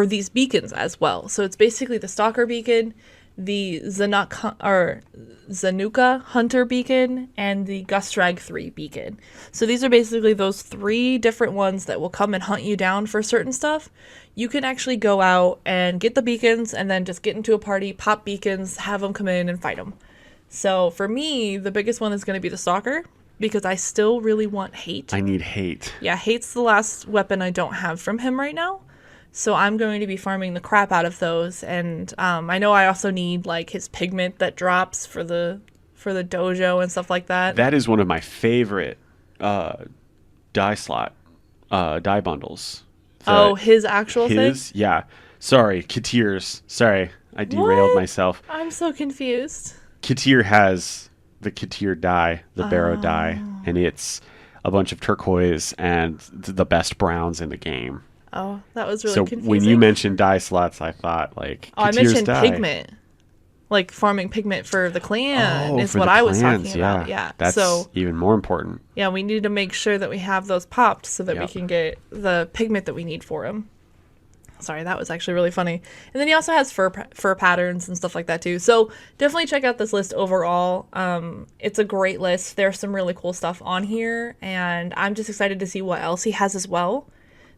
these beacons as well. So it's basically the stalker beacon, the Zanuka Hunter beacon, and the Gustrag 3 beacon. So these are basically those 3 different ones that will come and hunt you down for certain stuff. You can actually go out and get the beacons and then just get into a party, pop beacons, have them come in and fight them. So for me, the biggest one is going to be the Stalker, because I still really want Hate. I need Hate. Yeah, Hate's the last weapon I don't have from him right now. So I'm going to be farming the crap out of those. And I know I also need like his pigment that drops for the dojo and stuff like that. That is one of my favorite die bundles. His actual thing? Yeah. Sorry, Kitir's. Sorry, I derailed myself. I'm so confused. Kitir has the Kitir die, the Barrow die, and it's a bunch of turquoise and the best browns in the game. Oh, that was really confusing. So when you mentioned die slots, I thought like Kitir's I mentioned die. Pigment. Like farming pigment for the clan is what I was talking about. Yeah. That's even more important. Yeah, we need to make sure that we have those popped so that we can get the pigment that we need for him. Sorry, that was actually really funny. And then he also has fur patterns and stuff like that too. So definitely check out this list overall. It's a great list. There's some really cool stuff on here, and I'm just excited to see what else he has as well.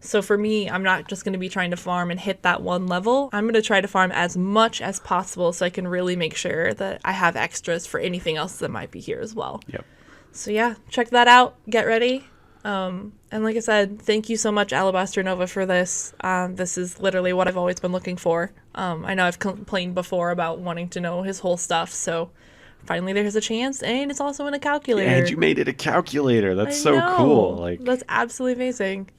So for me, I'm not just going to be trying to farm and hit that one level. I'm going to try to farm as much as possible so I can really make sure that I have extras for anything else that might be here as well. Yep. So yeah, check that out. Get ready. And like I said, thank you so much, Alabaster Nova, for this. This is literally what I've always been looking for. I know I've complained before about wanting to know his whole stuff, so finally there's a chance, and it's also in a calculator. And you made it a calculator. That's I so know. cool. Like, that's absolutely amazing.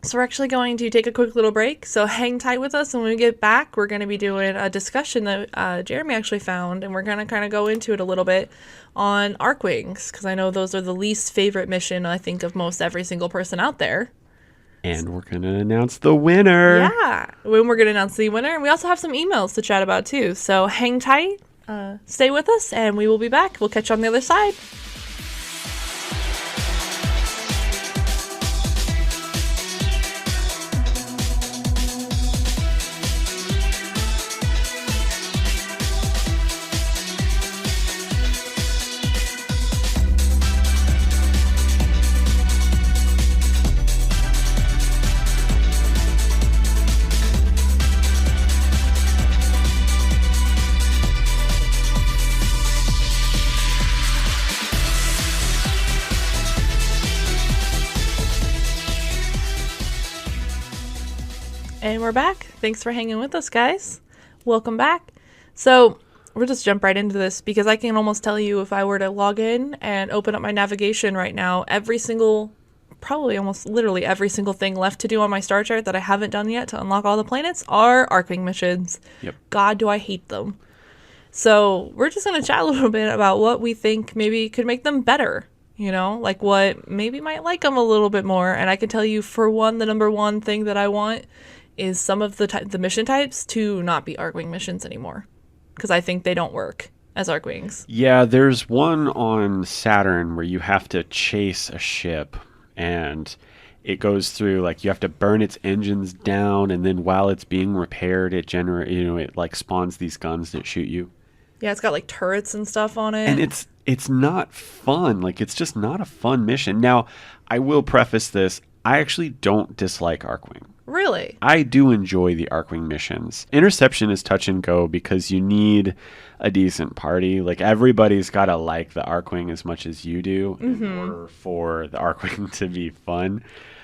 So we're actually going to take a quick little break. So hang tight with us, and when we get back, we're going to be doing a discussion that Jeremy actually found, and we're going to kind of go into it a little bit on Archwings, because I know those are the least favorite mission, I think, of most every single person out there. and we're going to announce the winner. Yeah, when we're going to announce the winner, and we also have some emails to chat about too. So hang tight, stay with us, and we will be back. We'll catch you on the other side. And we're back. Thanks for hanging with us, guys. Welcome back. So we'll just jump right into this, because I can almost tell you, if I were to log in and open up my navigation right now, every single, probably almost literally every single thing left to do on my star chart that I haven't done yet to unlock all the planets are Archwing missions. Yep. God, do I hate them. So we're just going to chat a little bit about what we think maybe could make them better. You know, like what maybe might like them a little bit more. And I can tell you, for one, the number one thing that I want is some of the mission types to not be Archwing missions anymore, because I think they don't work as Archwings. Yeah, there's one on Saturn where you have to chase a ship, and it goes through, like, you have to burn its engines down, and then while it's being repaired, it it like spawns these guns that shoot you. Yeah, it's got like turrets and stuff on it. And it's not fun. Like, it's just not a fun mission. Now, I will preface this. I actually don't dislike Archwing. Really? I do enjoy the Archwing missions. Interception is touch and go because you need a decent party. Like, everybody's got to like the Archwing as much as you do in order for the Archwing to be fun.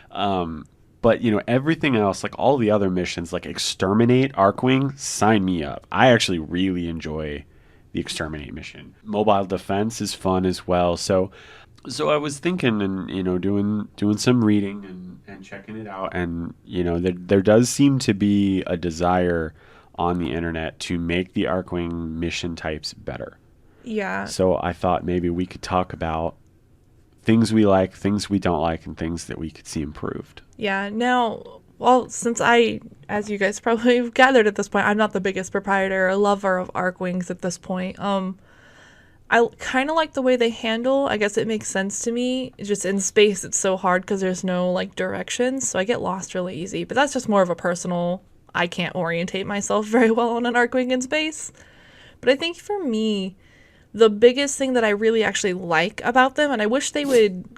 But, everything else, like all the other missions, like Exterminate Archwing, sign me up. I actually really enjoy the Exterminate mission. Mobile Defense is fun as well. So I was thinking and, doing some reading and checking it out. And, there does seem to be a desire on the internet to make the Archwing mission types better. Yeah. So I thought maybe we could talk about things we like, things we don't like, and things that we could see improved. Yeah. Now, well, since as you guys probably have gathered at this point, I'm not the biggest proprietor or lover of Archwings at this point. I kind of like the way they handle. I guess it makes sense to me. Just in space, it's so hard because there's no like directions, so I get lost really easy. But that's just more of a personal. I can't orientate myself very well on an Archwing in space. But I think for me, the biggest thing that I really actually like about them, and I wish they would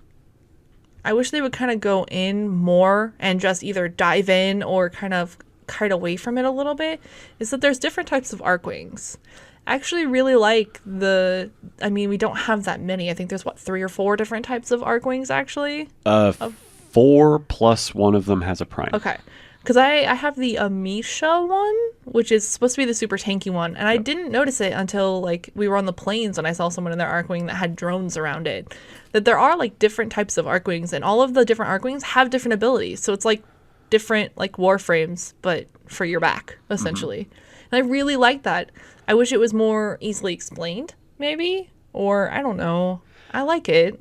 kind of go in more and just either dive in or kind of kite away from it a little bit, is that there's different types of Archwings. I actually really like we don't have that many. I think there's 3 or 4 different types of Archwings actually. 4 plus one of them has a prime. Okay. Because I have the Amisha one, which is supposed to be the super tanky one. And I didn't notice it until like we were on the plains and I saw someone in their Archwing that had drones around it. That there are like different types of Archwings, and all of the different Archwings have different abilities. So it's like different like warframes, but for your back, essentially. And I really like that. I wish it was more easily explained, maybe. Or I don't know. I like it.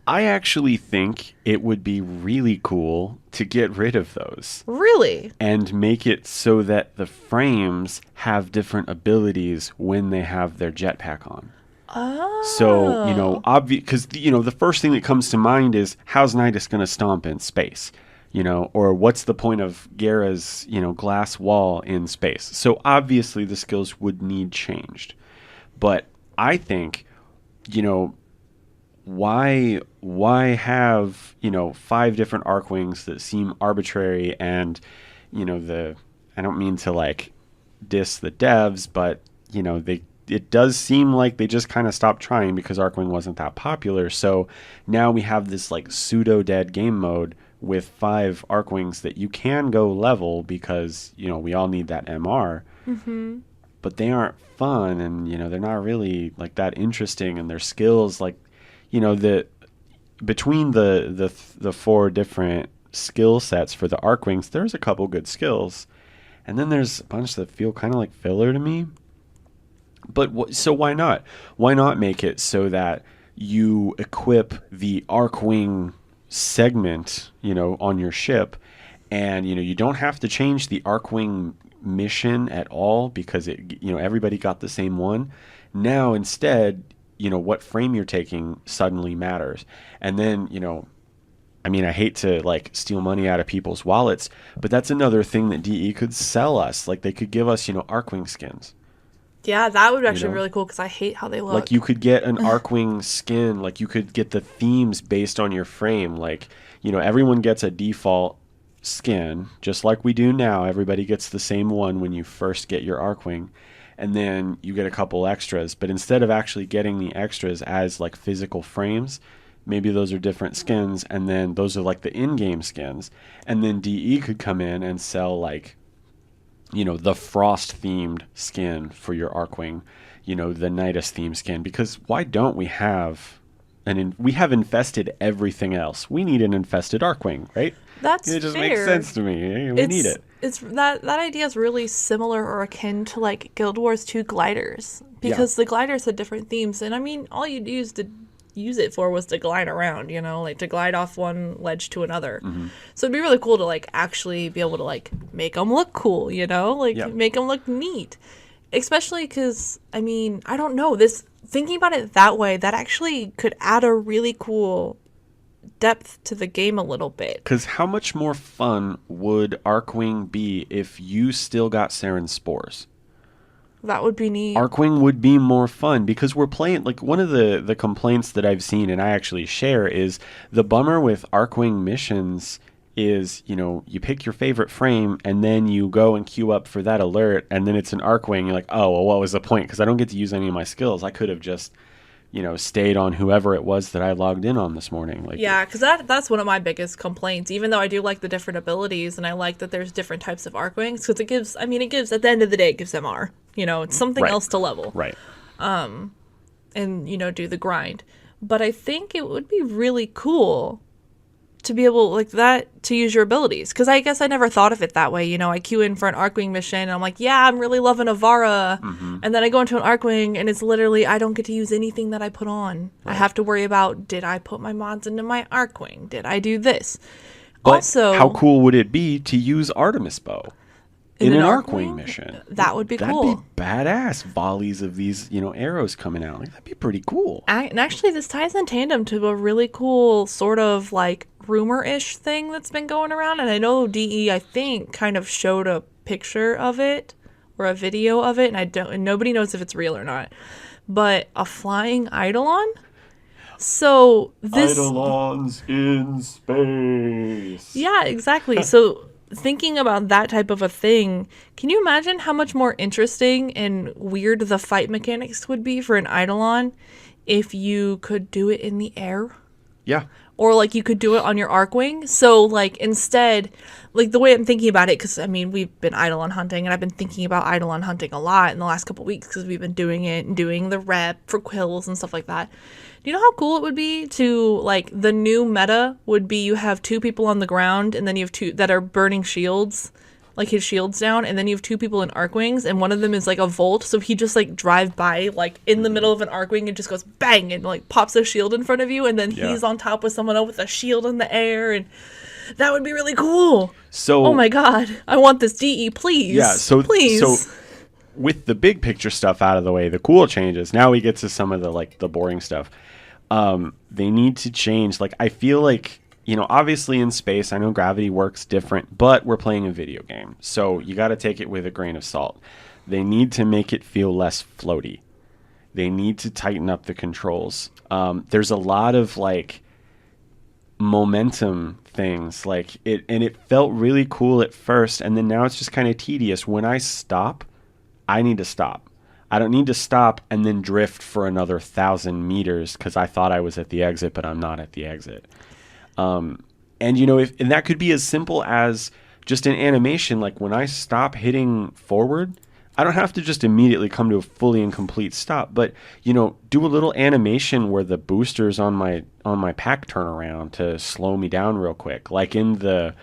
I actually think it would be really cool to get rid of those. Really? And make it so that the frames have different abilities when they have their jetpack on. Oh. So, because, the first thing that comes to mind is, how's Nidus going to stomp in space? Or what's the point of Gara's, glass wall in space? So obviously the skills would need changed. But I think, why have 5 different Archwings that seem arbitrary, and I don't mean to like diss the devs, but it does seem like they just kind of stopped trying because Archwing wasn't that popular. So now we have this like pseudo dead game mode with 5 Archwings that you can go level because, you know, we all need that MR. But they aren't fun, and, you know, they're not really like that interesting, and their skills, like, you know, between the 4 different skill sets for the Archwings, there's a couple good skills. And then there's a bunch that feel kind of like filler to me. But so why not? Why not make it so that you equip the Archwing segment, you know, on your ship, and, you know, you don't have to change the Archwing mission at all because it, you know, everybody got the same one. Now instead, you know, what frame you're taking suddenly matters. And then, you know, I mean, I hate to like steal money out of people's wallets, but that's another thing that DE could sell us. Like they could give us, you know, Archwing skins. Yeah, that would actually You know? be really cool because I hate how they look. Like you could get an Archwing skin. Like you could get the themes based on your frame. Like, you know, everyone gets a default skin, just like we do now. Everybody gets the same one when you first get your Archwing. And then you get a couple extras. But instead of actually getting the extras as like physical frames, maybe those are different skins, and then those are like the in-game skins. And then DE could come in and sell like, you know, the Frost themed skin for your Archwing, you know, the Nidus themed skin, because why don't we have we have infested everything else. We need an infested Archwing, right? That's it just fair. makes sense to me. We need it. It's that idea is really similar or akin to like Guild Wars 2 gliders, because the gliders had different themes, and I mean, all you'd use it for was to glide around, you know, like to glide off one ledge to another. So it'd be really cool to like actually be able to like make them look cool, you know, like make them look neat. Especially because, I mean, I don't know, thinking about it that way, that actually could add a really cool depth to the game a little bit. Because how much more fun would Archwing be if you still got Saren Spores? That would be neat. Archwing would be more fun because we're playing, like, one of the complaints that I've seen and I actually share is the bummer with Archwing missions is, you know, you pick your favorite frame and then you go and queue up for that alert, and then it's an Archwing. You're like, oh, well, what was the point? Because I don't get to use any of my skills. I could have just, you know, stayed on whoever it was that I logged in on this morning. Like, yeah, because that's one of my biggest complaints, even though I do like the different abilities and I like that there's different types of Archwings, because it gives, at the end of the day, it gives MR. You know, it's something else to level. Right. And, you know, do the grind. But I think it would be really cool to be able, like that, to use your abilities. Because I guess I never thought of it that way. You know, I queue in for an Archwing mission, and I'm like, yeah, I'm really loving Avara. And then I go into an Archwing, and it's literally, I don't get to use anything that I put on. Right. I have to worry about, did I put my mods into my Archwing? Did I do this? But also, how cool would it be to use Artemis Bow in an Archwing mission? That would be cool. That'd be badass. Volleys of these, you know, arrows coming out. Like, that'd be pretty cool. And actually, this ties in tandem to a really cool sort of like rumor-ish thing that's been going around. And I know DE, I think, kind of showed a picture of it or a video of it, and nobody knows if it's real or not. But a flying Eidolon. So this Eidolons in space. Yeah, exactly. So thinking about that type of a thing, can you imagine how much more interesting and weird the fight mechanics would be for an Eidolon if you could do it in the air? Yeah. Or like you could do it on your Archwing. So like instead, like the way I'm thinking about it, because I mean we've been Eidolon hunting, and I've been thinking about Eidolon hunting a lot in the last couple weeks because we've been doing it and doing the rep for quills and stuff like that. Do you know how cool it would be to, like, the new meta would be you have 2 people on the ground, and then you have 2 that are burning shields, like his shields down, and then you have 2 people in Archwings, and one of them is like a Volt, so he just like drive by like in the middle of an Archwing and just goes bang and like pops a shield in front of you, and then he's on top with someone else with a shield in the air, and that would be really cool. So, oh my god, I want this DE, please. Yeah, so please. So with the big picture stuff out of the way, the cool changes. Now we get to some of the like the boring stuff. They need to change. Like, I feel like, you know, obviously in space, I know gravity works different, but we're playing a video game, so you got to take it with a grain of salt. They need to make it feel less floaty. They need to tighten up the controls. There's a lot of like momentum things, like it felt really cool at first, and then now it's just kind of tedious. When I stop, I need to stop. I don't need to stop and then drift for another 1,000 meters because I thought I was at the exit, but I'm not at the exit. And and that could be as simple as just an animation. Like when I stop hitting forward, I don't have to just immediately come to a fully and complete stop, but do a little animation where the boosters on my pack turn around to slow me down real quick. Like in the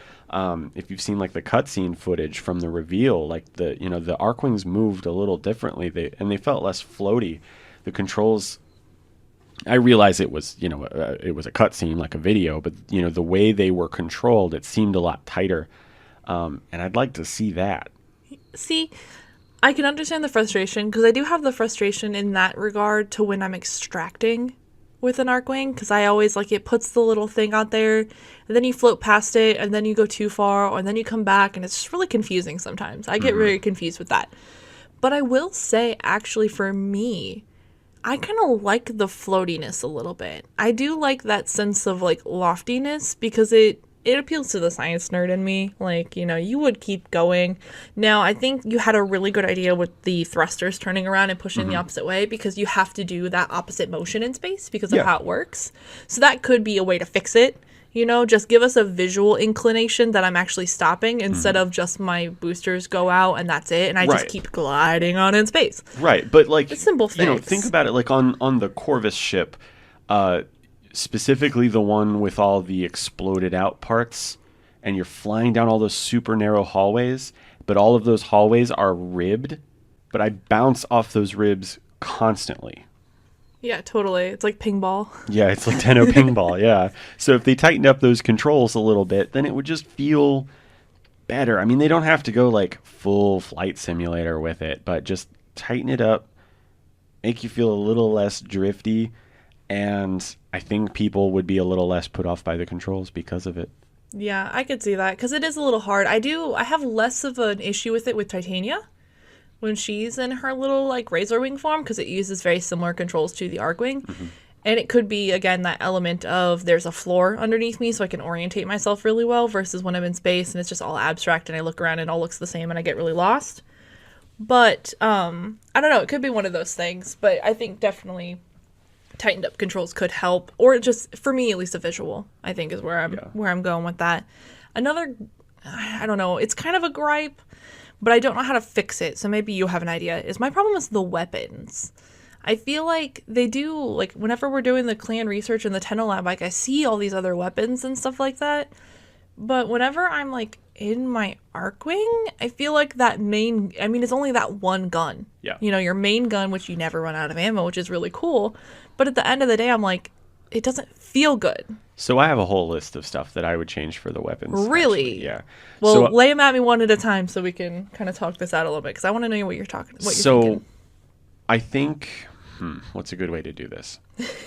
if you've seen like the cutscene footage from the reveal, like the Archwings moved a little differently. They felt less floaty. The controls, I realize it was it was a cutscene like a video, but the way they were controlled, it seemed a lot tighter, and I'd like to see that. See, I can understand the frustration because I do have the frustration in that regard to when I'm extracting with an Archwing, because I always it puts the little thing out there and then you float past it and then you go too far and then you come back, and it's just really confusing sometimes. I get very confused with that. But I will say, actually, for me, I kind of like the floatiness a little bit. I do like that sense of loftiness because it appeals to the science nerd in me. You would keep going. Now, I think you had a really good idea with the thrusters turning around and pushing the opposite way, because you have to do that opposite motion in space because of how it works. So that could be a way to fix it. Just give us a visual inclination that I'm actually stopping instead of just my boosters go out and that's it, and I just keep gliding on in space. Right, but a simple fix. Think about it on the Corvus ship, specifically the one with all the exploded out parts, and you're flying down all those super narrow hallways, but all of those hallways are ribbed, but I bounce off those ribs constantly. Yeah, totally. It's like ping ball. Yeah, it's like Tenno ping ball, yeah. So if they tightened up those controls a little bit, then it would just feel better. I mean, they don't have to go full flight simulator with it, but just tighten it up, make you feel a little less drifty, and I think people would be a little less put off by the controls because of it. Yeah, I could see that, because it is a little hard. I have less of an issue with it with Titania when she's in her little razor wing form, because it uses very similar controls to the Archwing. And it could be, again, that element of there's a floor underneath me so I can orientate myself really well, versus when I'm in space and it's just all abstract and I look around and it all looks the same and I get really lost. But I don't know, it could be one of those things, but I think definitely tightened up controls could help, or just, for me at least, a visual, I think, is where I'm going with that. Another, I don't know, it's kind of a gripe, but I don't know how to fix it, so maybe you have an idea, is my problem is the weapons. I feel like they do, whenever we're doing the clan research in the Tenno Lab, I see all these other weapons and stuff like that, but whenever I'm, in my Archwing, I feel like that it's only that one gun. Yeah. Your main gun, which you never run out of ammo, which is really cool, but at the end of the day, I'm it doesn't feel good. So I have a whole list of stuff that I would change for the weapons. Really? Actually. Yeah. Well, so, lay them at me one at a time so we can kind of talk this out a little bit, because I want to know what you're thinking. I think, what's a good way to do this?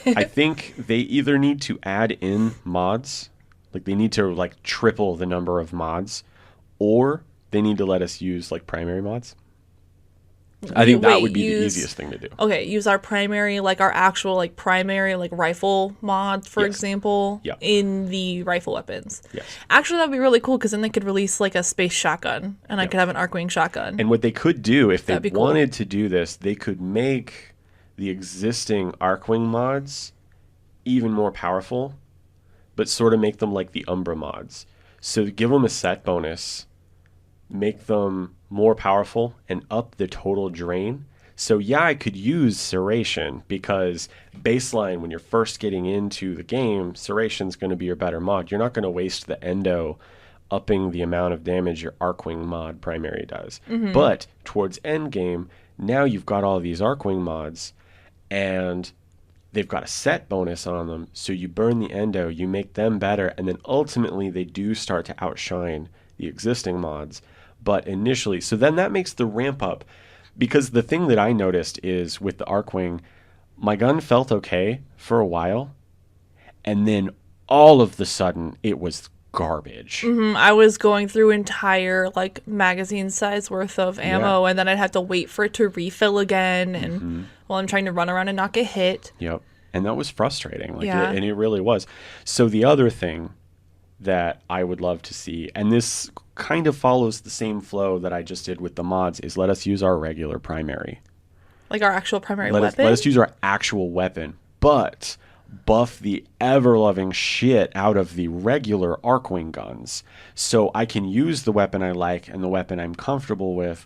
I think they either need to add in mods, they need to triple the number of mods, or they need to let us use primary mods. I think that would be the easiest thing to do. Okay, use our primary, our actual primary rifle mod, for example, in the rifle weapons. Yes. Actually, that would be really cool, because then they could release a space shotgun, and I could have an Archwing shotgun. And what they could do, if they wanted to do this, they could make the existing Archwing mods even more powerful, but sort of make them like the Umbra mods. So give them a set bonus, make them more powerful, and up the total drain. So yeah, I could use Serration, because baseline, when you're first getting into the game, Seration's going to be your better mod. You're not going to waste the endo upping the amount of damage your Archwing mod primary does. But towards end game, now you've got all these Archwing mods, and they've got a set bonus on them, so you burn the endo, you make them better, and then ultimately they do start to outshine the existing mods. But initially, so then that makes the ramp up, because the thing that I noticed is with the Archwing, my gun felt okay for a while, and then all of the sudden it was garbage. I was going through entire magazine size worth of ammo, and then I'd have to wait for it to refill again, and while I'm trying to run around and not get hit. Yep. And that was frustrating. And it really was. So the other thing that I would love to see, and this kind of follows the same flow that I just did with the mods, is let us use our regular primary. Like our actual primary let weapon? us use our actual weapon, but buff the ever-loving shit out of the regular Archwing guns. So I can use the weapon I like and the weapon I'm comfortable with,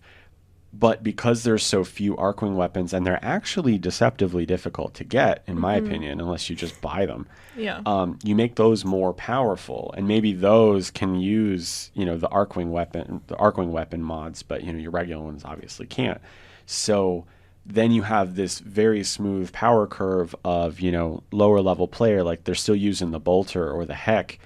but because there's so few Archwing weapons, and they're actually deceptively difficult to get, in my opinion, unless you just buy them, you make those more powerful. And maybe those can use, the Archwing weapon mods, but, your regular ones obviously can't. So then you have this very smooth power curve of, lower level player, like they're still using the bolter or the heck,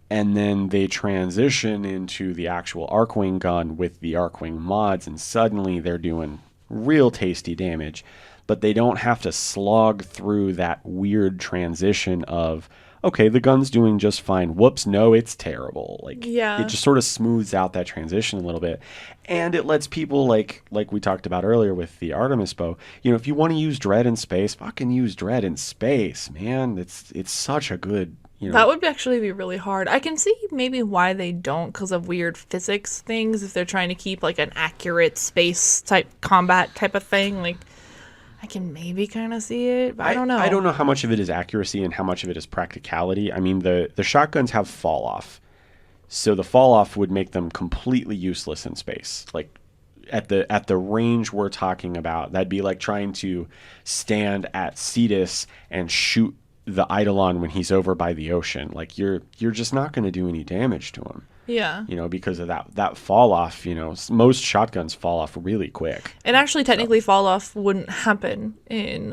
and then they transition into the actual Archwing gun with the Archwing mods, and suddenly they're doing real tasty damage, but they don't have to slog through that weird transition of, okay, the gun's doing just fine. Whoops, no, it's terrible. It just sort of smooths out that transition a little bit. And it lets people, like we talked about earlier with the Artemis bow, if you want to use Dread in space, fucking use Dread in space, man. It's such a good, That would actually be really hard. I can see maybe why they don't, because of weird physics things, if they're trying to keep, like, an accurate space-type combat type of thing, like... I can maybe kind of see it, but I don't know. I don't know how much of it is accuracy and how much of it is practicality. I mean, the shotguns have fall off. So the fall off would make them completely useless in space. Like at the range we're talking about, that'd be like trying to stand at Cetus and shoot the Eidolon when he's over by the ocean. Like you're just not going to do any damage to him. Yeah. Because of that fall off, most shotguns fall off really quick. And actually, technically, fall off wouldn't happen in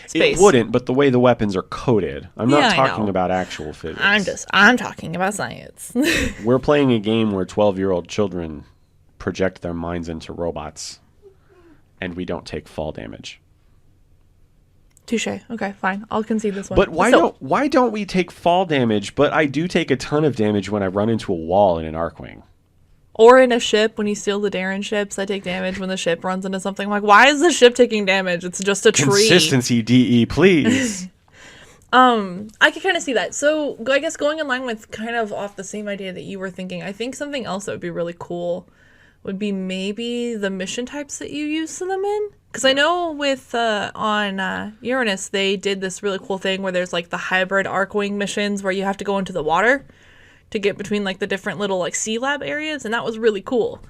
space. It wouldn't, but the way the weapons are coded. I'm not talking about actual physics. I'm talking about science. We're playing a game where 12-year-old children project their minds into robots, and we don't take fall damage. Touche. Okay, fine. I'll concede this one. But why don't we take fall damage? But I do take a ton of damage when I run into a wall in an Archwing. Or in a ship, when you steal the Darren ships, I take damage when the ship runs into something. I'm like, why is the ship taking damage? It's just a tree. Consistency, DE, please. I can kind of see that. So I guess going in line with kind of off the same idea that you were thinking, I think something else that would be really cool would be maybe the mission types that you use them in. Because I know with on Uranus, they did this really cool thing where there's like the hybrid Archwing missions where you have to go into the water to get between like the different little like sea lab areas, and that was really cool.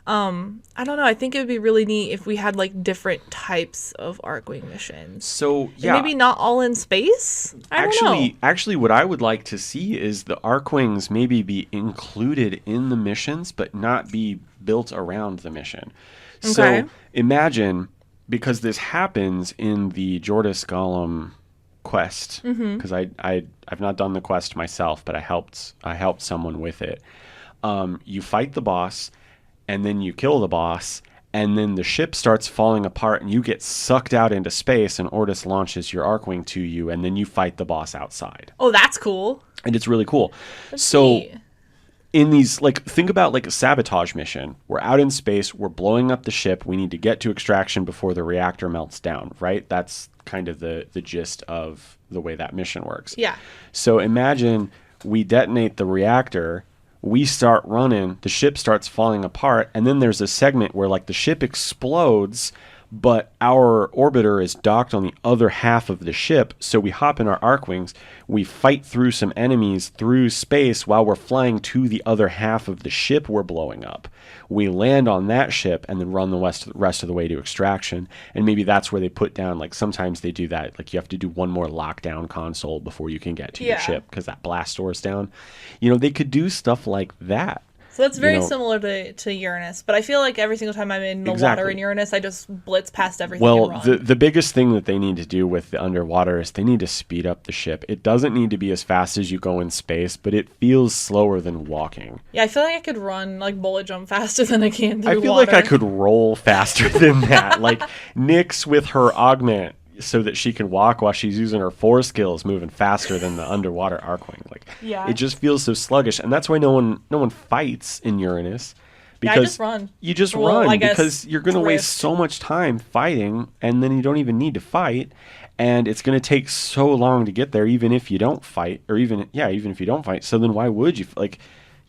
I don't know. I think it would be really neat if we had like different types of Archwing missions. So yeah, and maybe not all in space. I don't know. Actually, what I would like to see is the Archwings maybe be included in the missions, but not be built around the mission. Okay. So imagine, because this happens in the Jordis Golem quest, because I've not done the quest myself, but I helped someone with it. You fight the boss, and then you kill the boss, and then the ship starts falling apart, and you get sucked out into space, and Ordis launches your Archwing to you, and then you fight the boss outside. Oh, that's cool. And it's really cool. That's neat. In these, think about like a sabotage mission. We're out in space, we're blowing up the ship, we need to get to extraction before the reactor melts down, right? That's kind of the gist of the way that mission works. Yeah. So imagine we detonate the reactor, we start running, the ship starts falling apart, and then there's a segment where like the ship explodes, but our orbiter is docked on the other half of the ship, so we hop in our Archwings, we fight through some enemies through space while we're flying to the other half of the ship we're blowing up. We land on that ship and then run the rest of the way to extraction, and maybe that's where they put down, like sometimes they do that, like you have to do one more lockdown console before you can get to your ship because that blast door's down. They could do stuff like that. So that's very similar to Uranus, but I feel like every single time I'm in the water in Uranus, I just blitz past everything and run. The biggest thing that they need to do with the underwater is they need to speed up the ship. It doesn't need to be as fast as you go in space, but it feels slower than walking. Yeah, I feel like I could run, like bullet jump faster than I can through water. I feel like I could roll faster than that. Like Nyx with her augment, so that she can walk while she's using her force skills, moving faster than the underwater Archwing. It just feels so sluggish, and that's why no one fights in Uranus. Because I just run. You just run because you're going to waste so much time fighting, and then you don't even need to fight, and it's going to take so long to get there, even if you don't fight, or even if you don't fight. So then why would you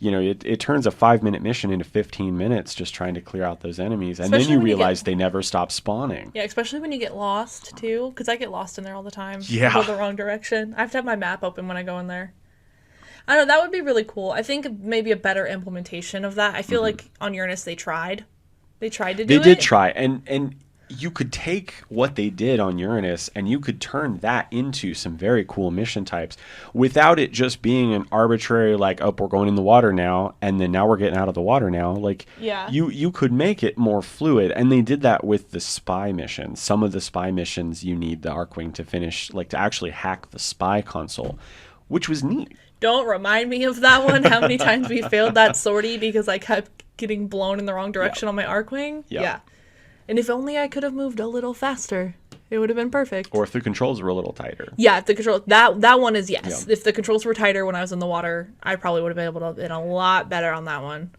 it turns a 5-minute mission into 15 minutes just trying to clear out those enemies. And Especially then you when you realize they never stop spawning. Yeah, especially when you get lost, too. Because I get lost in there all the time. Yeah. Go the wrong direction. I have to have my map open when I go in there. I don't know, that would be really cool. I think maybe a better implementation of that. I feel like on Uranus they tried. They tried to do it. They did try. And you could take what they did on Uranus and you could turn that into some very cool mission types without it just being an arbitrary, like, oh, we're going in the water now, and then now we're getting out of the water now. Like, yeah. you could make it more fluid. And they did that with the spy missions. Some of the spy missions you need the Archwing to finish, like to actually hack the spy console, which was neat. Don't remind me of that one. How many times we failed that sortie because I kept getting blown in the wrong direction on my Archwing. Yep. Yeah. And if only I could have moved a little faster, it would have been perfect. Or if the controls were a little tighter. Yeah, if the control that one is yes. Yeah. If the controls were tighter when I was in the water, I probably would have been able to have been a lot better on that one.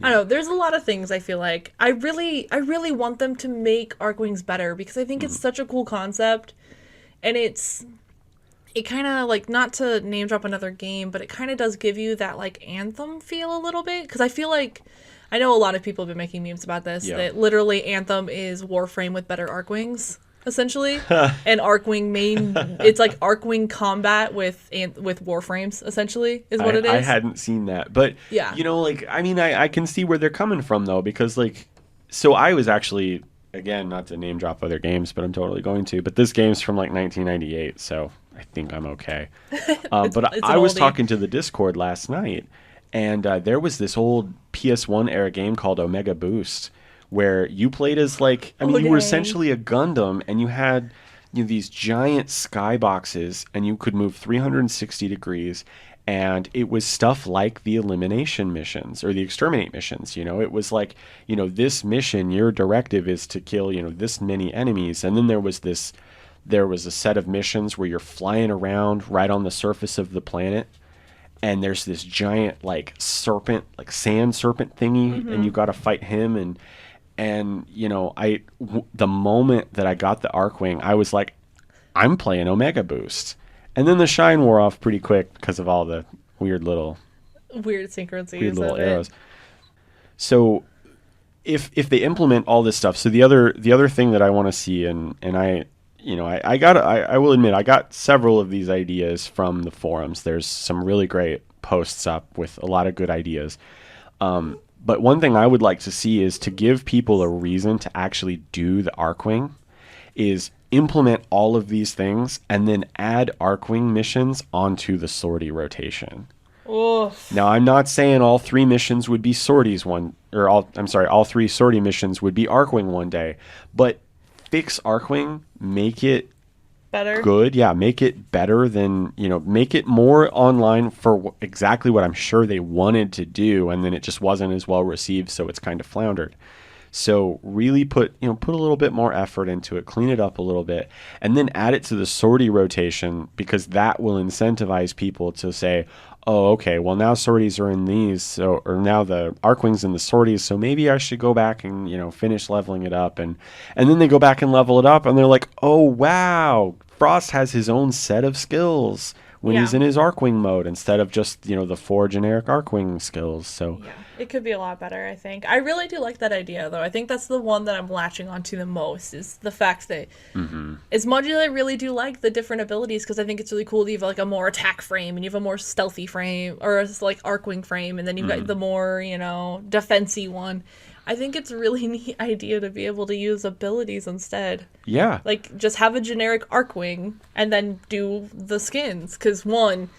Yeah. I don't know. There's a lot of things I feel like I really want them to make Archwings better because I think it's such a cool concept, and it kind of, like, not to name drop another game, but it kind of does give you that, like, Anthem feel a little bit. Because I feel like, I know a lot of people have been making memes about this, that literally Anthem is Warframe with better Archwings, essentially. And Archwing it's like Archwing combat with Warframes, essentially, is what it is. I hadn't seen that. But, yeah. Like, I mean, I can see where they're coming from, though, because, like, so I was actually, again, not to name drop other games, but I'm totally going to, but this game's from, like, 1998, so I think I'm okay. But I was talking to the Discord last night, and there was this old PS1 era game called Omega Boost, where you played as, like, I mean, you were essentially a Gundam, and you had these giant skyboxes, and you could move 360 degrees, and it was stuff like the elimination missions or the exterminate missions. It was like, this mission, your directive is to kill, this many enemies, and then there was a set of missions where you're flying around right on the surface of the planet, and there's this giant, like, serpent, like sand serpent thingy, and you got to fight him. And the moment that I got the Archwing, I was like, I'm playing Omega Boost. And then the shine wore off pretty quick because of all the weird synchronicities, weird little arrows. So if they implement all this stuff, so the other thing that I want to see, and I will admit, I got several of these ideas from the forums. There's some really great posts up with a lot of good ideas. But one thing I would like to see is to give people a reason to actually do the Archwing, is implement all of these things and then add Archwing missions onto the sortie rotation. Oof. Now, I'm not saying all 3 missions would be sorties all 3 sortie missions would be Archwing one day, but fix Archwing, make it better, good, make it better than, make it more online for exactly what I'm sure they wanted to do, and then it just wasn't as well received, so it's kind of floundered. So really put a little bit more effort into it, clean it up a little bit, and then add it to the sortie rotation, because that will incentivize people to say, oh, okay, well, now sorties are in these, or now the Archwing's in the sorties, so maybe I should go back and, finish leveling it up. And then they go back and level it up, and they're like, oh, wow, Frost has his own set of skills when he's in his Archwing mode, instead of just, the 4 generic Archwing skills. So yeah, it could be a lot better, I think. I really do like that idea, though. I think that's the one that I'm latching onto the most, is the fact that as much as I really do like the different abilities, because I think it's really cool that you have, like, a more attack frame, and you have a more stealthy frame, or a, like, Archwing frame, and then you've got the more, defensy one. I think it's a really neat idea to be able to use abilities instead. Yeah. Like, just have a generic Archwing and then do the skins. Because, one,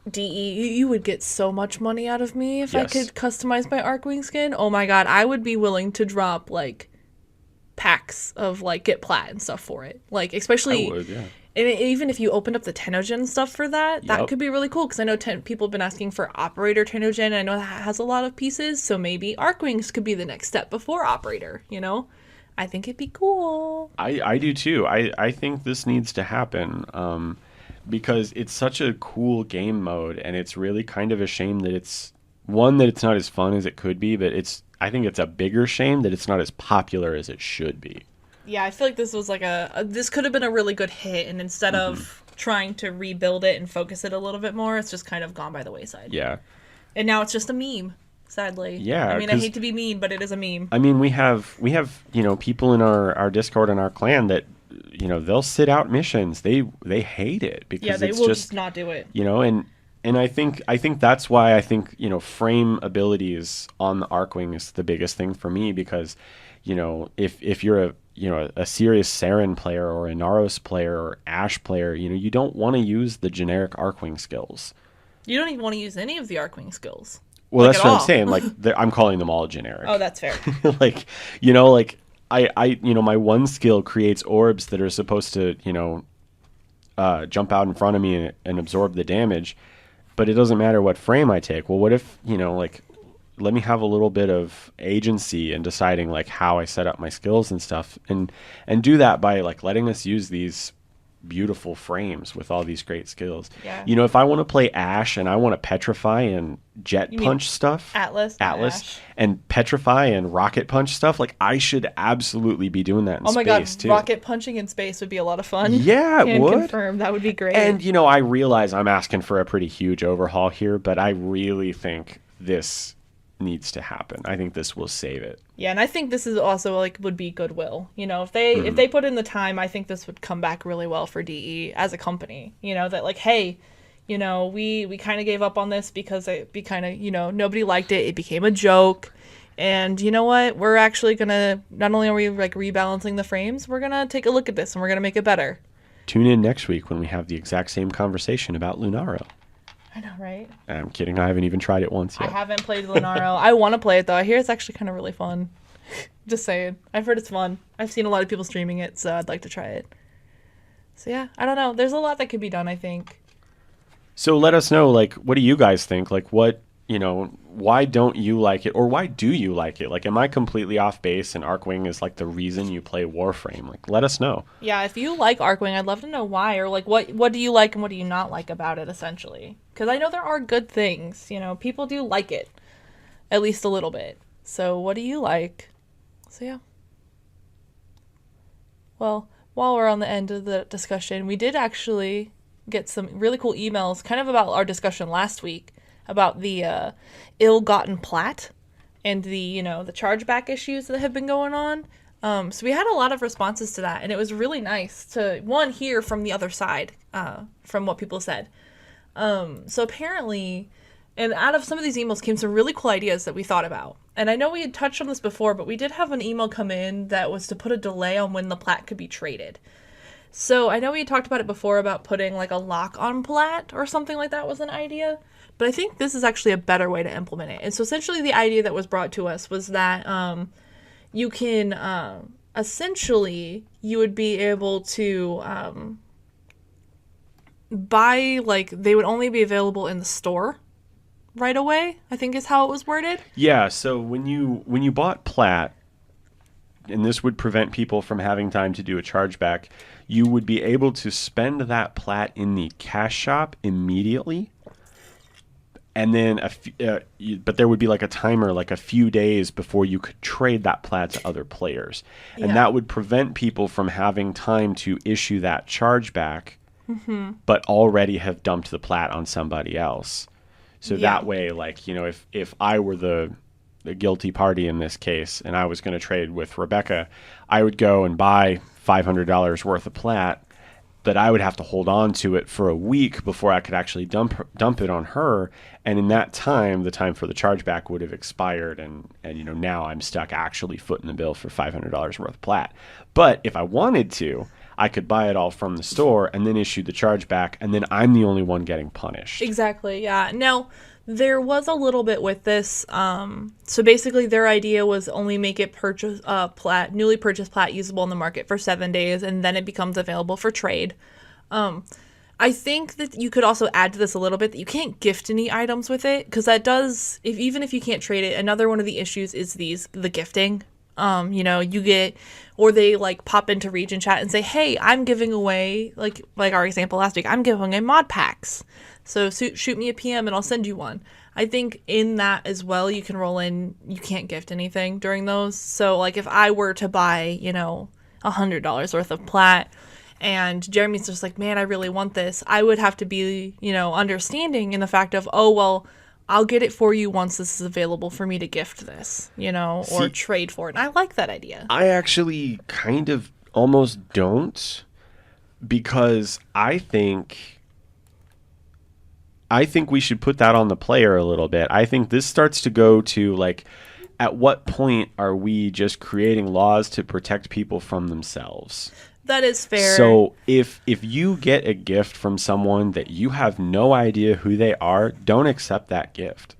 DE, you would get so much money out of me if I could customize my Archwing skin. Oh my god, I would be willing to drop, like, packs of, like, get plat and stuff for it. Like, especially... I would, yeah. And even if you opened up the TennoGen stuff for that, that could be really cool, because I know people have been asking for Operator TennoGen, and I know that has a lot of pieces, so maybe Archwings could be the next step before Operator, I think it'd be cool. I do too. I think this needs to happen, because it's such a cool game mode, and it's really kind of a shame that it's not as fun as it could be, but I think it's a bigger shame that it's not as popular as it should be. Yeah, I feel like this was like this could have been a really good hit, and instead of trying to rebuild it and focus it a little bit more, it's just kind of gone by the wayside. Yeah. And now it's just a meme, sadly. Yeah, I mean, I 'cause- hate to be mean, but it is a meme. I mean, we have people in our Discord and our clan that they'll sit out missions. They hate it because Yeah, they it's will just just not do it. And I think that's why I think frame abilities on the Archwing is the biggest thing for me, because if you're a serious Saren player or a Naros player or Ashe player, you don't want to use the generic Archwing skills. You don't even want to use any of the Archwing skills. Well, Like, that's at what all. I'm saying. Like I'm calling them all generic. Oh, that's fair. like I my one skill creates orbs that are supposed to jump out in front of me and absorb the damage, but it doesn't matter what frame I take. Well, what if let me have a little bit of agency in deciding like how I set up my skills and stuff, and do that by like letting us use these beautiful frames with all these great skills. Yeah. If I want to play Ashe and I want to petrify and jet You mean punch stuff, Atlas, not Ashe. and petrify and rocket punch stuff, like I should absolutely be doing that in Oh my space god, too. rocket punching in space would be a lot of fun. Yeah, it Can would. confirm. That would be great. And I realize I'm asking for a pretty huge overhaul here, but I really think this needs to happen. I think this will save it. Yeah, and I think this is also like would be goodwill. If they put in the time, I think this would come back really well for DE as a company. That like, hey, we kind of gave up on this because it be kind of nobody liked it. It became a joke. And you know what? We're actually gonna, not only are we like rebalancing the frames, we're gonna take a look at this and we're gonna make it better. Tune in next week when we have the exact same conversation about Lunaro. I know, right? I'm kidding. I haven't even tried it once I yet. haven't played Lunaro. I want to play it though. I hear it's actually kind of really fun. Just saying. I've heard it's fun. I've seen a lot of people streaming it, so I'd like to try it. So yeah, I don't know. There's a lot that could be done, I think. So let us know, like, what do you guys think? Like, why don't you like it, or why do you like it? Like, am I completely off base and Archwing is like the reason you play Warframe? Like, let us know. Yeah, if you like Archwing, I'd love to know why, or like what do you like and what do you not like about it, essentially. Because I know there are good things. People do like it, at least a little bit. So what do you like? So yeah. Well, while we're on the end of the discussion, we did actually get some really cool emails kind of about our discussion last week about the ill-gotten plat and the chargeback issues that have been going on. So we had a lot of responses to that, and it was really nice to hear from the other side, from what people said. So apparently, and out of some of these emails came some really cool ideas that we thought about. And I know we had touched on this before, but we did have an email come in that was to put a delay on when the plat could be traded. So I know we had talked about it before about putting like a lock on plat or something like that was an idea. But I think this is actually a better way to implement it. And so essentially the idea that was brought to us was that you can essentially you would be able to buy, like, they would only be available in the store right away, I think is how it was worded. Yeah, so when you bought plat, and this would prevent people from having time to do a chargeback, you would be able to spend that plat in the cash shop immediately. And then, but there would be like a timer, like a few days before you could trade that plat to other players. And Yeah. that would prevent people from having time to issue that chargeback, but already have dumped the plat on somebody else. So Yeah. that way, like, if I were the guilty party in this case and I was going to trade with Rebecca, I would go and buy $500 worth of plat, but I would have to hold on to it for a week before I could actually dump it on her. And in that time, the time for the chargeback would have expired. And now I'm stuck actually footing the bill for $500 worth of plat. But if I wanted to, I could buy it all from the store and then issue the chargeback. And then I'm the only one getting punished. Exactly, yeah. Now, there was a little bit with this. So basically their idea was only make it newly purchased plat usable in the market for 7 days, and then it becomes available for trade. I think that you could also add to this a little bit that you can't gift any items with it, because that does, even if you can't trade it, another one of the issues is the gifting. You get, or they like pop into region chat and say, hey, I'm giving away, like our example last week, I'm giving away mod packs. So shoot me a PM and I'll send you one. I think in that as well, you can roll in, you can't gift anything during those. So like if I were to buy, $100 worth of plat, and Jeremy's just like, man, I really want this, I would have to be, understanding in the fact of, oh, well, I'll get it for you once this is available for me to gift this, or See, trade for it. And I like that idea. I actually kind of almost don't, because I think we should put that on the player a little bit. I think this starts to go to like, at what point are we just creating laws to protect people from themselves? That is fair. So if you get a gift from someone that you have no idea who they are, don't accept that gift.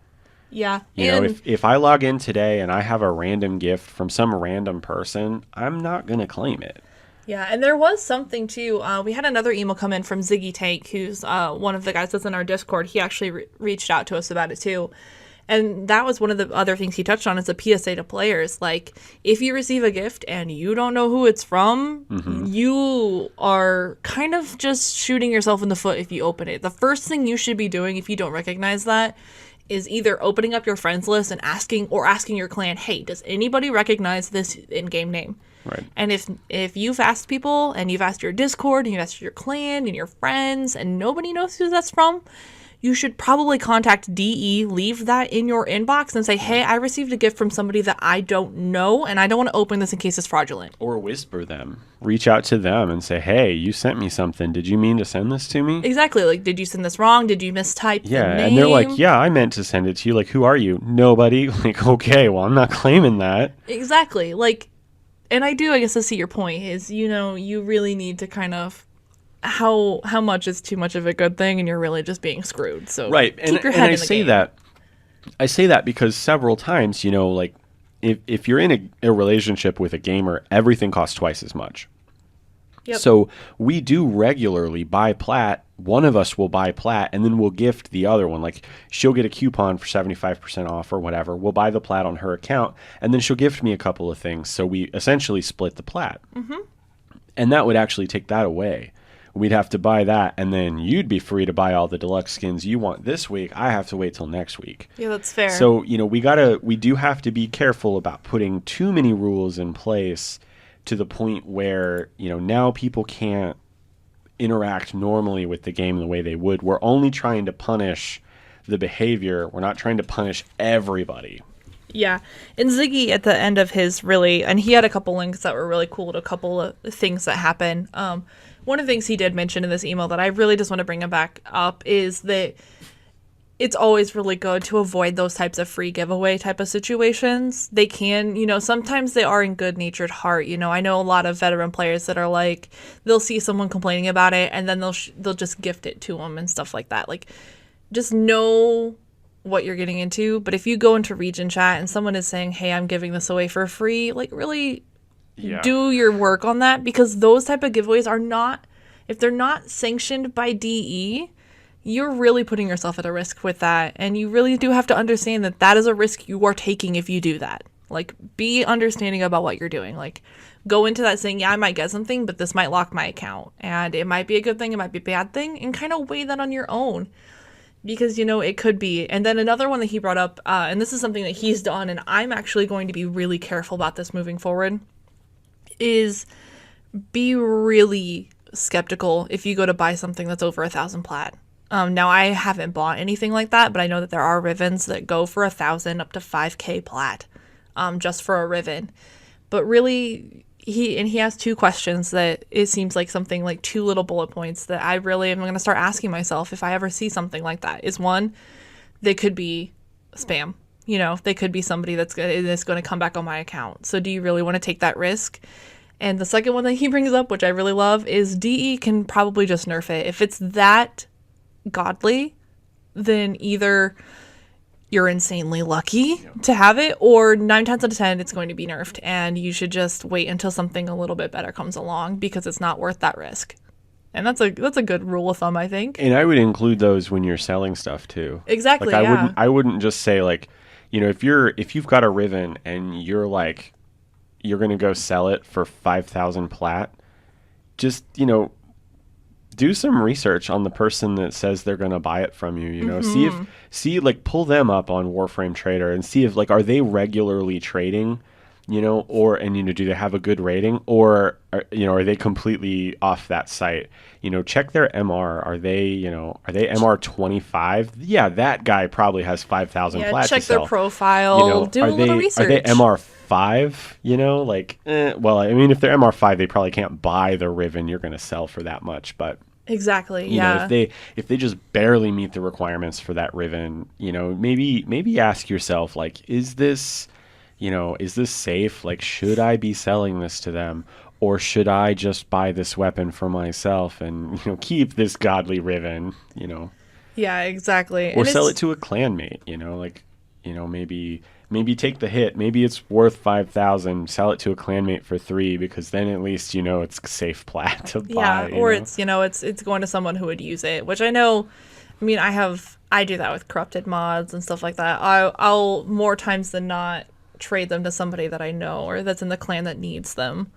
Yeah. You know, if I log in today and I have a random gift from some random person, I'm not going to claim it. Yeah, and there was something too. We had another email come in from Ziggy Tank, who's one of the guys that's in our Discord. He actually reached out to us about it too. And that was one of the other things he touched on is a PSA to players. Like, if you receive a gift and you don't know who it's from, you are kind of just shooting yourself in the foot if you open it. The first thing you should be doing if you don't recognize that is either opening up your friends list and asking your clan, hey, does anybody recognize this in-game name? Right. And if you've asked people and you've asked your Discord and you've asked your clan and your friends and nobody knows who that's from, you should probably contact DE, leave that in your inbox and say, hey, I received a gift from somebody that I don't know, and I don't want to open this in case it's fraudulent. Or whisper them. Reach out to them and say, hey, you sent me something. Did you mean to send this to me? Exactly. Like, did you send this wrong? Did you mistype the name? And they're like, yeah, I meant to send it to you. Like, who are you? Nobody. Like, okay, well, I'm not claiming that. Exactly. Like, and I guess I see your point is, you really need to kind of how much is too much of a good thing and you're really just being screwed. So right. keep your head in the game. I say that because several times, like if you're in a relationship with a gamer, everything costs twice as much. Yep. So we do regularly buy plat. One of us will buy plat and then we'll gift the other one. Like, she'll get a coupon for 75% off or whatever. We'll buy the plat on her account and then she'll gift me a couple of things. So we essentially split the plat. Mm-hmm. And that would actually take that away. We'd have to buy that, and then you'd be free to buy all the deluxe skins you want this week. I have to wait till next week. Yeah, that's fair. So, we do have to be careful about putting too many rules in place to the point where, now people can't interact normally with the game the way they would. We're only trying to punish the behavior. We're not trying to punish everybody. Yeah. And Ziggy at the end of his and he had a couple links that were really cool to a couple of things that happen. One of the things he did mention in this email that I really just want to bring him back up is that it's always really good to avoid those types of free giveaway type of situations. They can, sometimes they are in good-natured heart. I know a lot of veteran players that are like, they'll see someone complaining about it and then they'll just gift it to them and stuff like that. Like, just know what you're getting into. But if you go into region chat and someone is saying, hey, I'm giving this away for free, like, really do your work on that, because those type of giveaways are not, if they're not sanctioned by DE, you're really putting yourself at a risk with that. And you really do have to understand that that is a risk you are taking if you do that. Like, be understanding about what you're doing. Like, go into that saying, yeah, I might get something, but this might lock my account. And it might be a good thing, it might be a bad thing, and kind of weigh that on your own. Because, it could be. And then another one that he brought up, and this is something that he's done, and I'm actually going to be really careful about this moving forward, is be really skeptical if you go to buy something that's over 1,000 plat. Now, I haven't bought anything like that, but I know that there are Rivens that go for 1,000 up to 5K plat, just for a Riven. But really, he has two questions that it seems like something like 2 little bullet points that I really am going to start asking myself if I ever see something like that. Is one, they could be spam. They could be somebody that's going to come back on my account. So do you really want to take that risk? And the second one that he brings up, which I really love, is DE can probably just nerf it. If it's that godly, then either you're insanely lucky to have it, or 9 times out of 10 it's going to be nerfed, and you should just wait until something a little bit better comes along, because it's not worth that risk. And that's a good rule of thumb, I think. And I would include those when you're selling stuff too. Exactly. Like, I wouldn't just say, like, if you've got a Riven and you're like, you're going to go sell it for 5,000 plat, just, do some research on the person that says they're going to buy it from you, see, pull them up on Warframe Trader and see if, like, are they regularly trading do they have a good rating, or are they completely off that site? Check their MR. Are they MR 25? Yeah, that guy probably has 5,000 plat check to sell. their profile, do a little research. Are they MR 5? Well, I mean, if they're MR 5, they probably can't buy the Riven you're going to sell for that much, but exactly, if they just barely meet the requirements for that Riven, maybe ask yourself, like, is this safe? Like, should I be selling this to them, or should I just buy this weapon for myself and keep this godly Riven? Yeah, exactly. Or sell it to a clanmate. Maybe take the hit. Maybe it's worth 5,000. Sell it to a clanmate for 3, because then at least it's safe plat to buy. Yeah, or it's going to someone who would use it, which I know. I mean, I do that with corrupted mods and stuff like that. I'll more times than not trade them to somebody that I know or that's in the clan that needs them,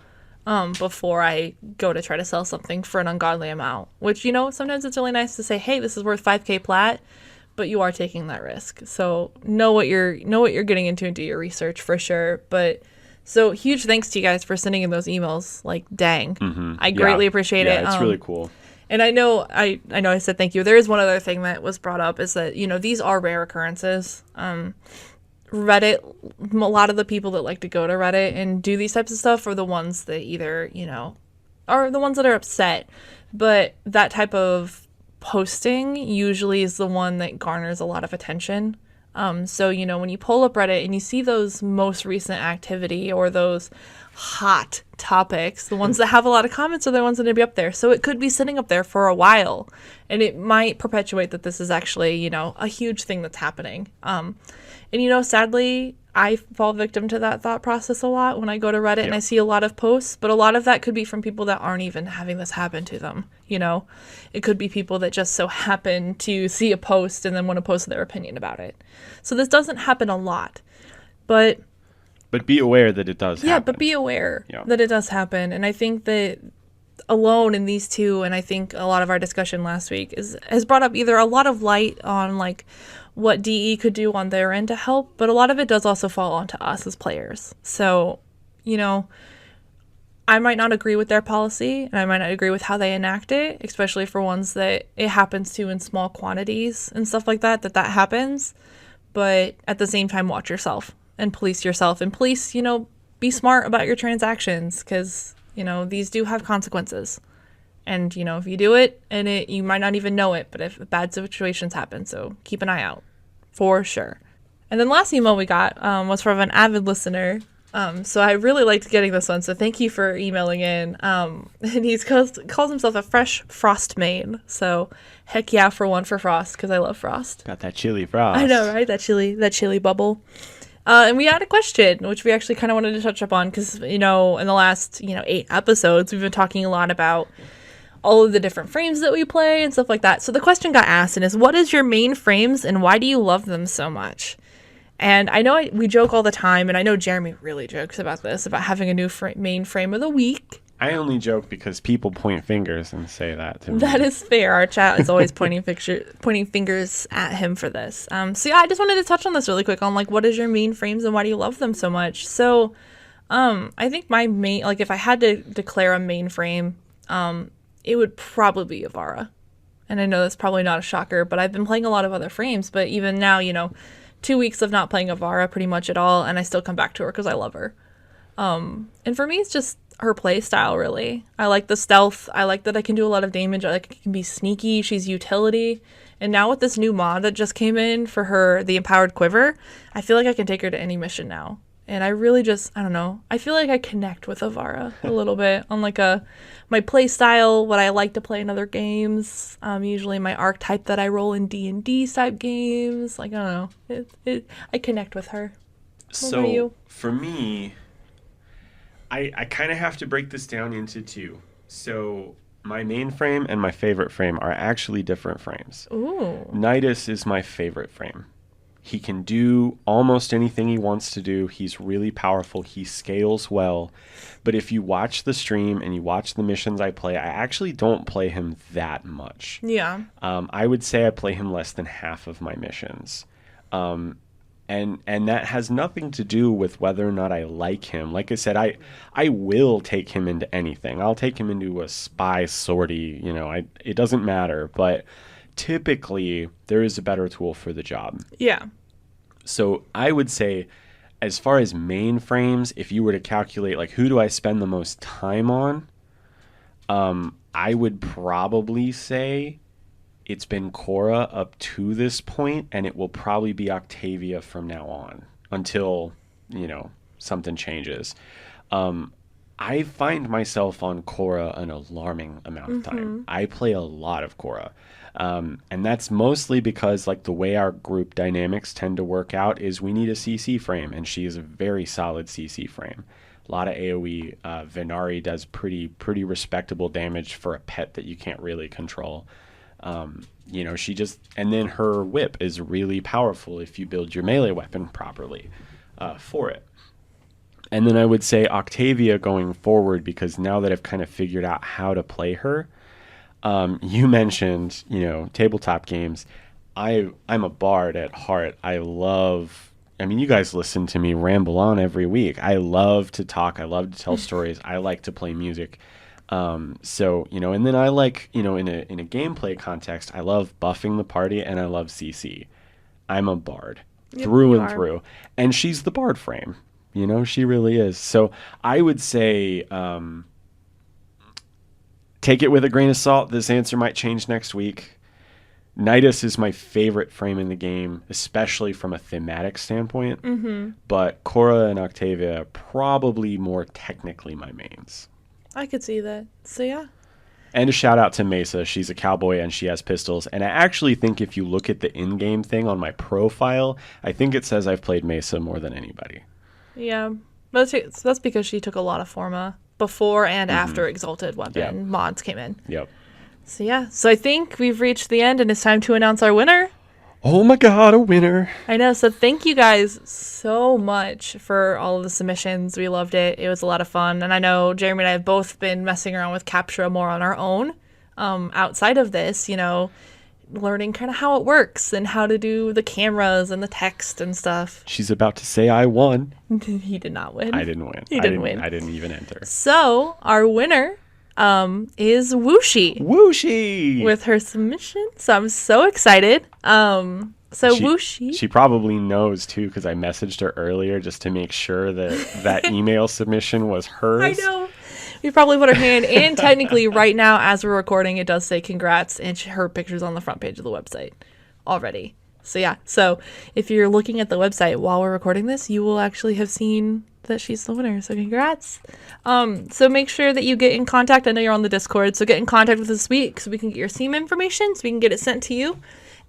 before I go to try to sell something for an ungodly amount. Which sometimes it's really nice to say, hey, this is worth 5k plat, but you are taking that risk. So know what you're getting into and do your research for sure. But so huge thanks to you guys for sending in those emails. Like, dang, I greatly appreciate it. Yeah, it's really cool. And I know I said thank you. There is one other thing that was brought up, is that these are rare occurrences. Reddit, a lot of the people that like to go to Reddit and do these types of stuff are the ones that either are the ones that are upset, but that type of posting usually is the one that garners a lot of attention. So when you pull up Reddit and you see those most recent activity or those hot topics, the ones that have a lot of comments are the ones that are going to be up there. So it could be sitting up there for a while, and it might perpetuate that this is actually a huge thing that's happening. And sadly, I fall victim to that thought process a lot when I go to Reddit and I see a lot of posts, but a lot of that could be from people that aren't even having this happen to them. It could be people that just so happen to see a post and then want to post their opinion about it. So this doesn't happen a lot, but be aware that it does happen. Yeah, but be aware that it does happen. And I think that alone in these two, and I think a lot of our discussion last week has brought up either a lot of light on like what DE could do on their end to help, but a lot of it does also fall onto us as players. So, I might not agree with their policy, and I might not agree with how they enact it, especially for ones that it happens to in small quantities and stuff like that happens. But at the same time, watch yourself and police yourself, and police, be smart about your transactions, because, these do have consequences. And, if you do it, and you might not even know it, but if bad situations happen, so keep an eye out, for sure. And then last email we got was from an avid listener. So I really liked getting this one, so thank you for emailing in. And he calls himself a fresh Frost main, so heck yeah for one for Frost, because I love Frost. Got that chili Frost. I know, right? That chili bubble. And we had a question, which we actually kind of wanted to touch up on, because, in the last, 8 episodes, we've been talking a lot about all of the different frames that we play and stuff like that. So the question got asked, and is, what is your main frames, and why do you love them so much? And I know we joke all the time, and I know Jeremy really jokes about this, about having a new main frame of the week. I only joke because people point fingers and say that to me. That is fair. Our chat is always pointing fingers at him for this. So yeah, I just wanted to touch on this really quick on like, what is your main frames and why do you love them so much? So I think my main, like if I had to declare a main frame, it would probably be Avara. And I know that's probably not a shocker, but I've been playing a lot of other frames, but even now, 2 weeks of not playing Avara pretty much at all, and I still come back to her because I love her. And for me, it's just her play style, really. I like the stealth. I like that I can do a lot of damage. I like I can be sneaky. She's utility. And now with this new mod that just came in for her, the Empowered Quiver, I feel like I can take her to any mission now. And I really just, I don't know, I feel like I connect with Avara a little bit on like my play style, what I like to play in other games, usually my archetype that I roll in D&D type games. Like, I don't know, I connect with her. What about you? For me, I kind of have to break this down into two. So my main frame and my favorite frame are actually different frames. Ooh. Nidus is my favorite frame. He can do almost anything he wants to do. He's really powerful. He scales well. But if you watch the stream and you watch the missions I play, I actually don't play him that much. Yeah. I would say I play him less than half of my missions. And that has nothing to do with whether or not I like him. Like I said, I will take him into anything. I'll take him into a spy sortie, it doesn't matter. But typically, there is a better tool for the job. Yeah. So I would say, as far as mainframes, if you were to calculate, like, who do I spend the most time on? I would probably say it's been Cora up to this point, and it will probably be Octavia from now on until, something changes. I find myself on Cora an alarming amount of time. I play a lot of Cora. And that's mostly because, like, the way our group dynamics tend to work out is we need a CC frame, and she is a very solid CC frame. A lot of AoE. Venari does pretty respectable damage for a pet that you can't really control. She just, and then her whip is really powerful if you build your melee weapon properly for it. And then I would say Octavia going forward, because now that I've kind of figured out how to play her, you mentioned, tabletop games. I'm a bard at heart. You guys listen to me ramble on every week. I love to talk. I love to tell stories. I like to play music. And then I like, in a gameplay context, I love buffing the party and I love CC. I'm a bard through and through. And she's the bard frame. She really is. So I would say, take it with a grain of salt. This answer might change next week. Nidus is my favorite frame in the game, especially from a thematic standpoint. But Cora and Octavia are probably more technically my mains. I could see that. So, yeah. And a shout out to Mesa. She's a cowboy and she has pistols. And I actually think if you look at the in-game thing on my profile, I think it says I've played Mesa more than anybody. Yeah. But that's because she took a lot of Forma before and after Exalted Weapon mods came in. Yep. So, yeah. So, I think we've reached the end and it's time to announce our winner. Oh my God, a winner. I know. So thank you guys so much for all of the submissions. We loved it. It was a lot of fun. And I know Jeremy and I have both been messing around with Captura more on our own outside of this, learning kind of how it works and how to do the cameras and the text and stuff. She's about to say I won. He did not win. I didn't win. He didn't win. I didn't even enter. So our winner is Wooshi. Wooshi! With her submission. So I'm so excited. Wooshi. She probably knows, too, because I messaged her earlier just to make sure that email submission was hers. I know. We probably put her hand, and technically right now, as we're recording, it does say congrats, and her picture's on the front page of the website already. So, yeah. So, if you're looking at the website while we're recording this, you will actually have seen that she's the winner. So, congrats. So, make sure that you get in contact. I know you're on the Discord, so get in contact with us this week so we can get your Steam information, so we can get it sent to you.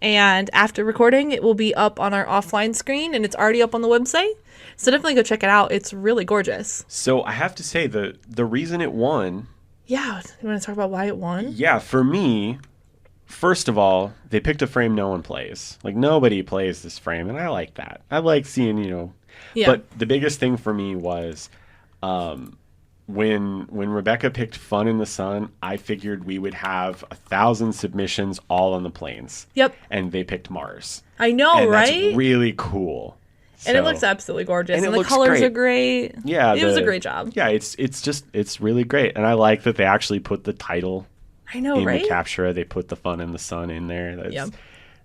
And after recording, it will be up on our offline screen, and it's already up on the website. So, definitely go check it out. It's really gorgeous. So, I have to say, the reason it won... Yeah. You want to talk about why it won? Yeah, for me... First of all, they picked a frame no one plays. Like, nobody plays this frame, and I like that. I like seeing, Yeah. But the biggest thing for me was when Rebecca picked Fun in the Sun, I figured we would have 1,000 submissions all on the planes. Yep. And they picked Mars. I know, and right? That's really cool. And it looks absolutely gorgeous. And the looks colors great. are great. Yeah. It was a great job. Yeah, it's really great. And I like that they actually put the title I know, in right? the capture. They put the Fun in the Sun in there. That's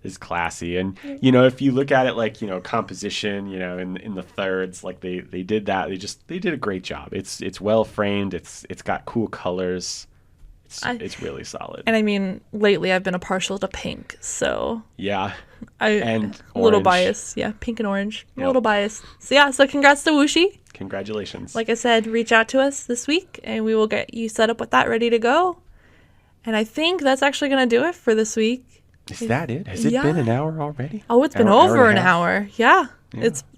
is classy. And if you look at it like composition, in the thirds, like they did that. They did a great job. It's well framed. It's got cool colors. It's really solid. And I mean, lately I've been a partial to pink, so yeah. And a little orange. biased. Yeah, pink and orange. Yep. A little biased. So yeah, so congrats to Wooshi. Congratulations. Like I said, reach out to us this week and we will get you set up with that ready to go. And I think that's actually going to do it for this week. Is that it? Has it been an hour already? Oh, it's been over an and a half? hour. Yeah.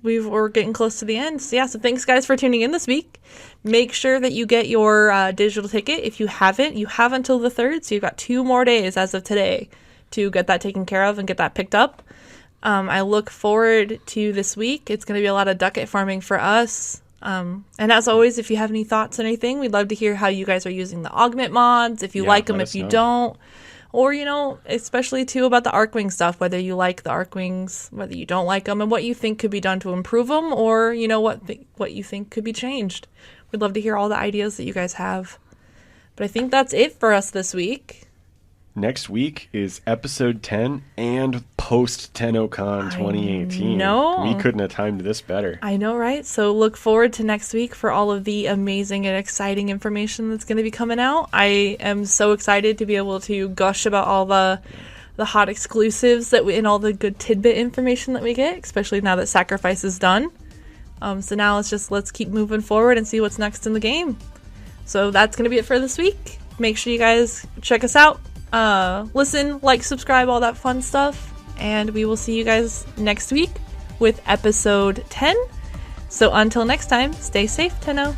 We're getting close to the end. So yeah, so thanks guys for tuning in this week. Make sure that you get your digital ticket. If you haven't, you have until the 3rd. So you've got 2 more days as of today to get that taken care of and get that picked up. I look forward to this week. It's going to be a lot of ducat farming for us. And as always, if you have any thoughts on anything, we'd love to hear how you guys are using the augment mods, if you like them, if you don't, or, especially too about the Archwing stuff, whether you like the Archwings, whether you don't like them, and what you think could be done to improve them, or, what you think could be changed. We'd love to hear all the ideas that you guys have. But I think that's it for us this week. Next week is episode 10 and post TennoCon 2018. No, we couldn't have timed this better. I know, right? So look forward to next week for all of the amazing and exciting information that's going to be coming out. I am so excited to be able to gush about all the hot exclusives and all the good tidbit information that we get, especially now that Sacrifice is done. So now let's keep moving forward and see what's next in the game. So that's going to be it for this week. Make sure you guys check us out. Listen, like, subscribe, all that fun stuff. And we will see you guys next week with episode 10. So until next time, stay safe, Tenno.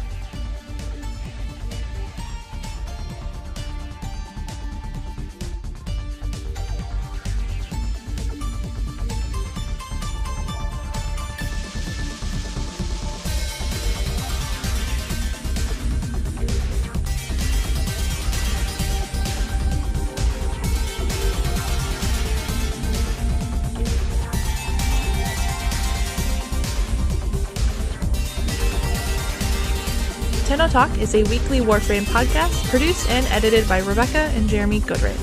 TennoTalk is a weekly Warframe podcast produced and edited by Rebecca and Jeremy Goodrich.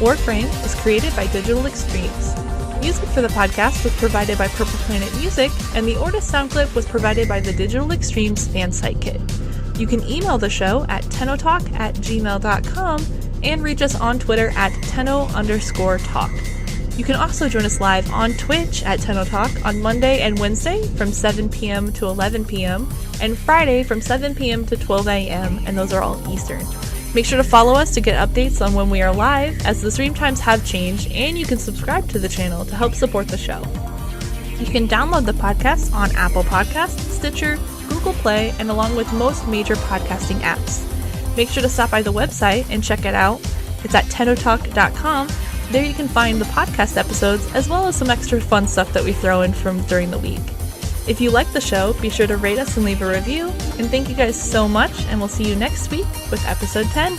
Warframe is created by Digital Extremes. Music for the podcast was provided by Purple Planet Music, and the Ortis sound clip was provided by the Digital Extremes fan site kit. You can email the show at tennotalk@gmail.com and reach us on Twitter at tenno_talk. You can also join us live on Twitch at TennoTalk on Monday and Wednesday from 7 p.m. to 11 p.m. and Friday from 7 p.m. to 12 a.m. and those are all Eastern. Make sure to follow us to get updates on when we are live, as the stream times have changed, and you can subscribe to the channel to help support the show. You can download the podcast on Apple Podcasts, Stitcher, Google Play, and along with most major podcasting apps. Make sure to stop by the website and check it out. It's at TennoTalk.com. There you can find the podcast episodes as well as some extra fun stuff that we throw in from during the week. If you like the show, be sure to rate us and leave a review. And thank you guys so much, and we'll see you next week with episode 10.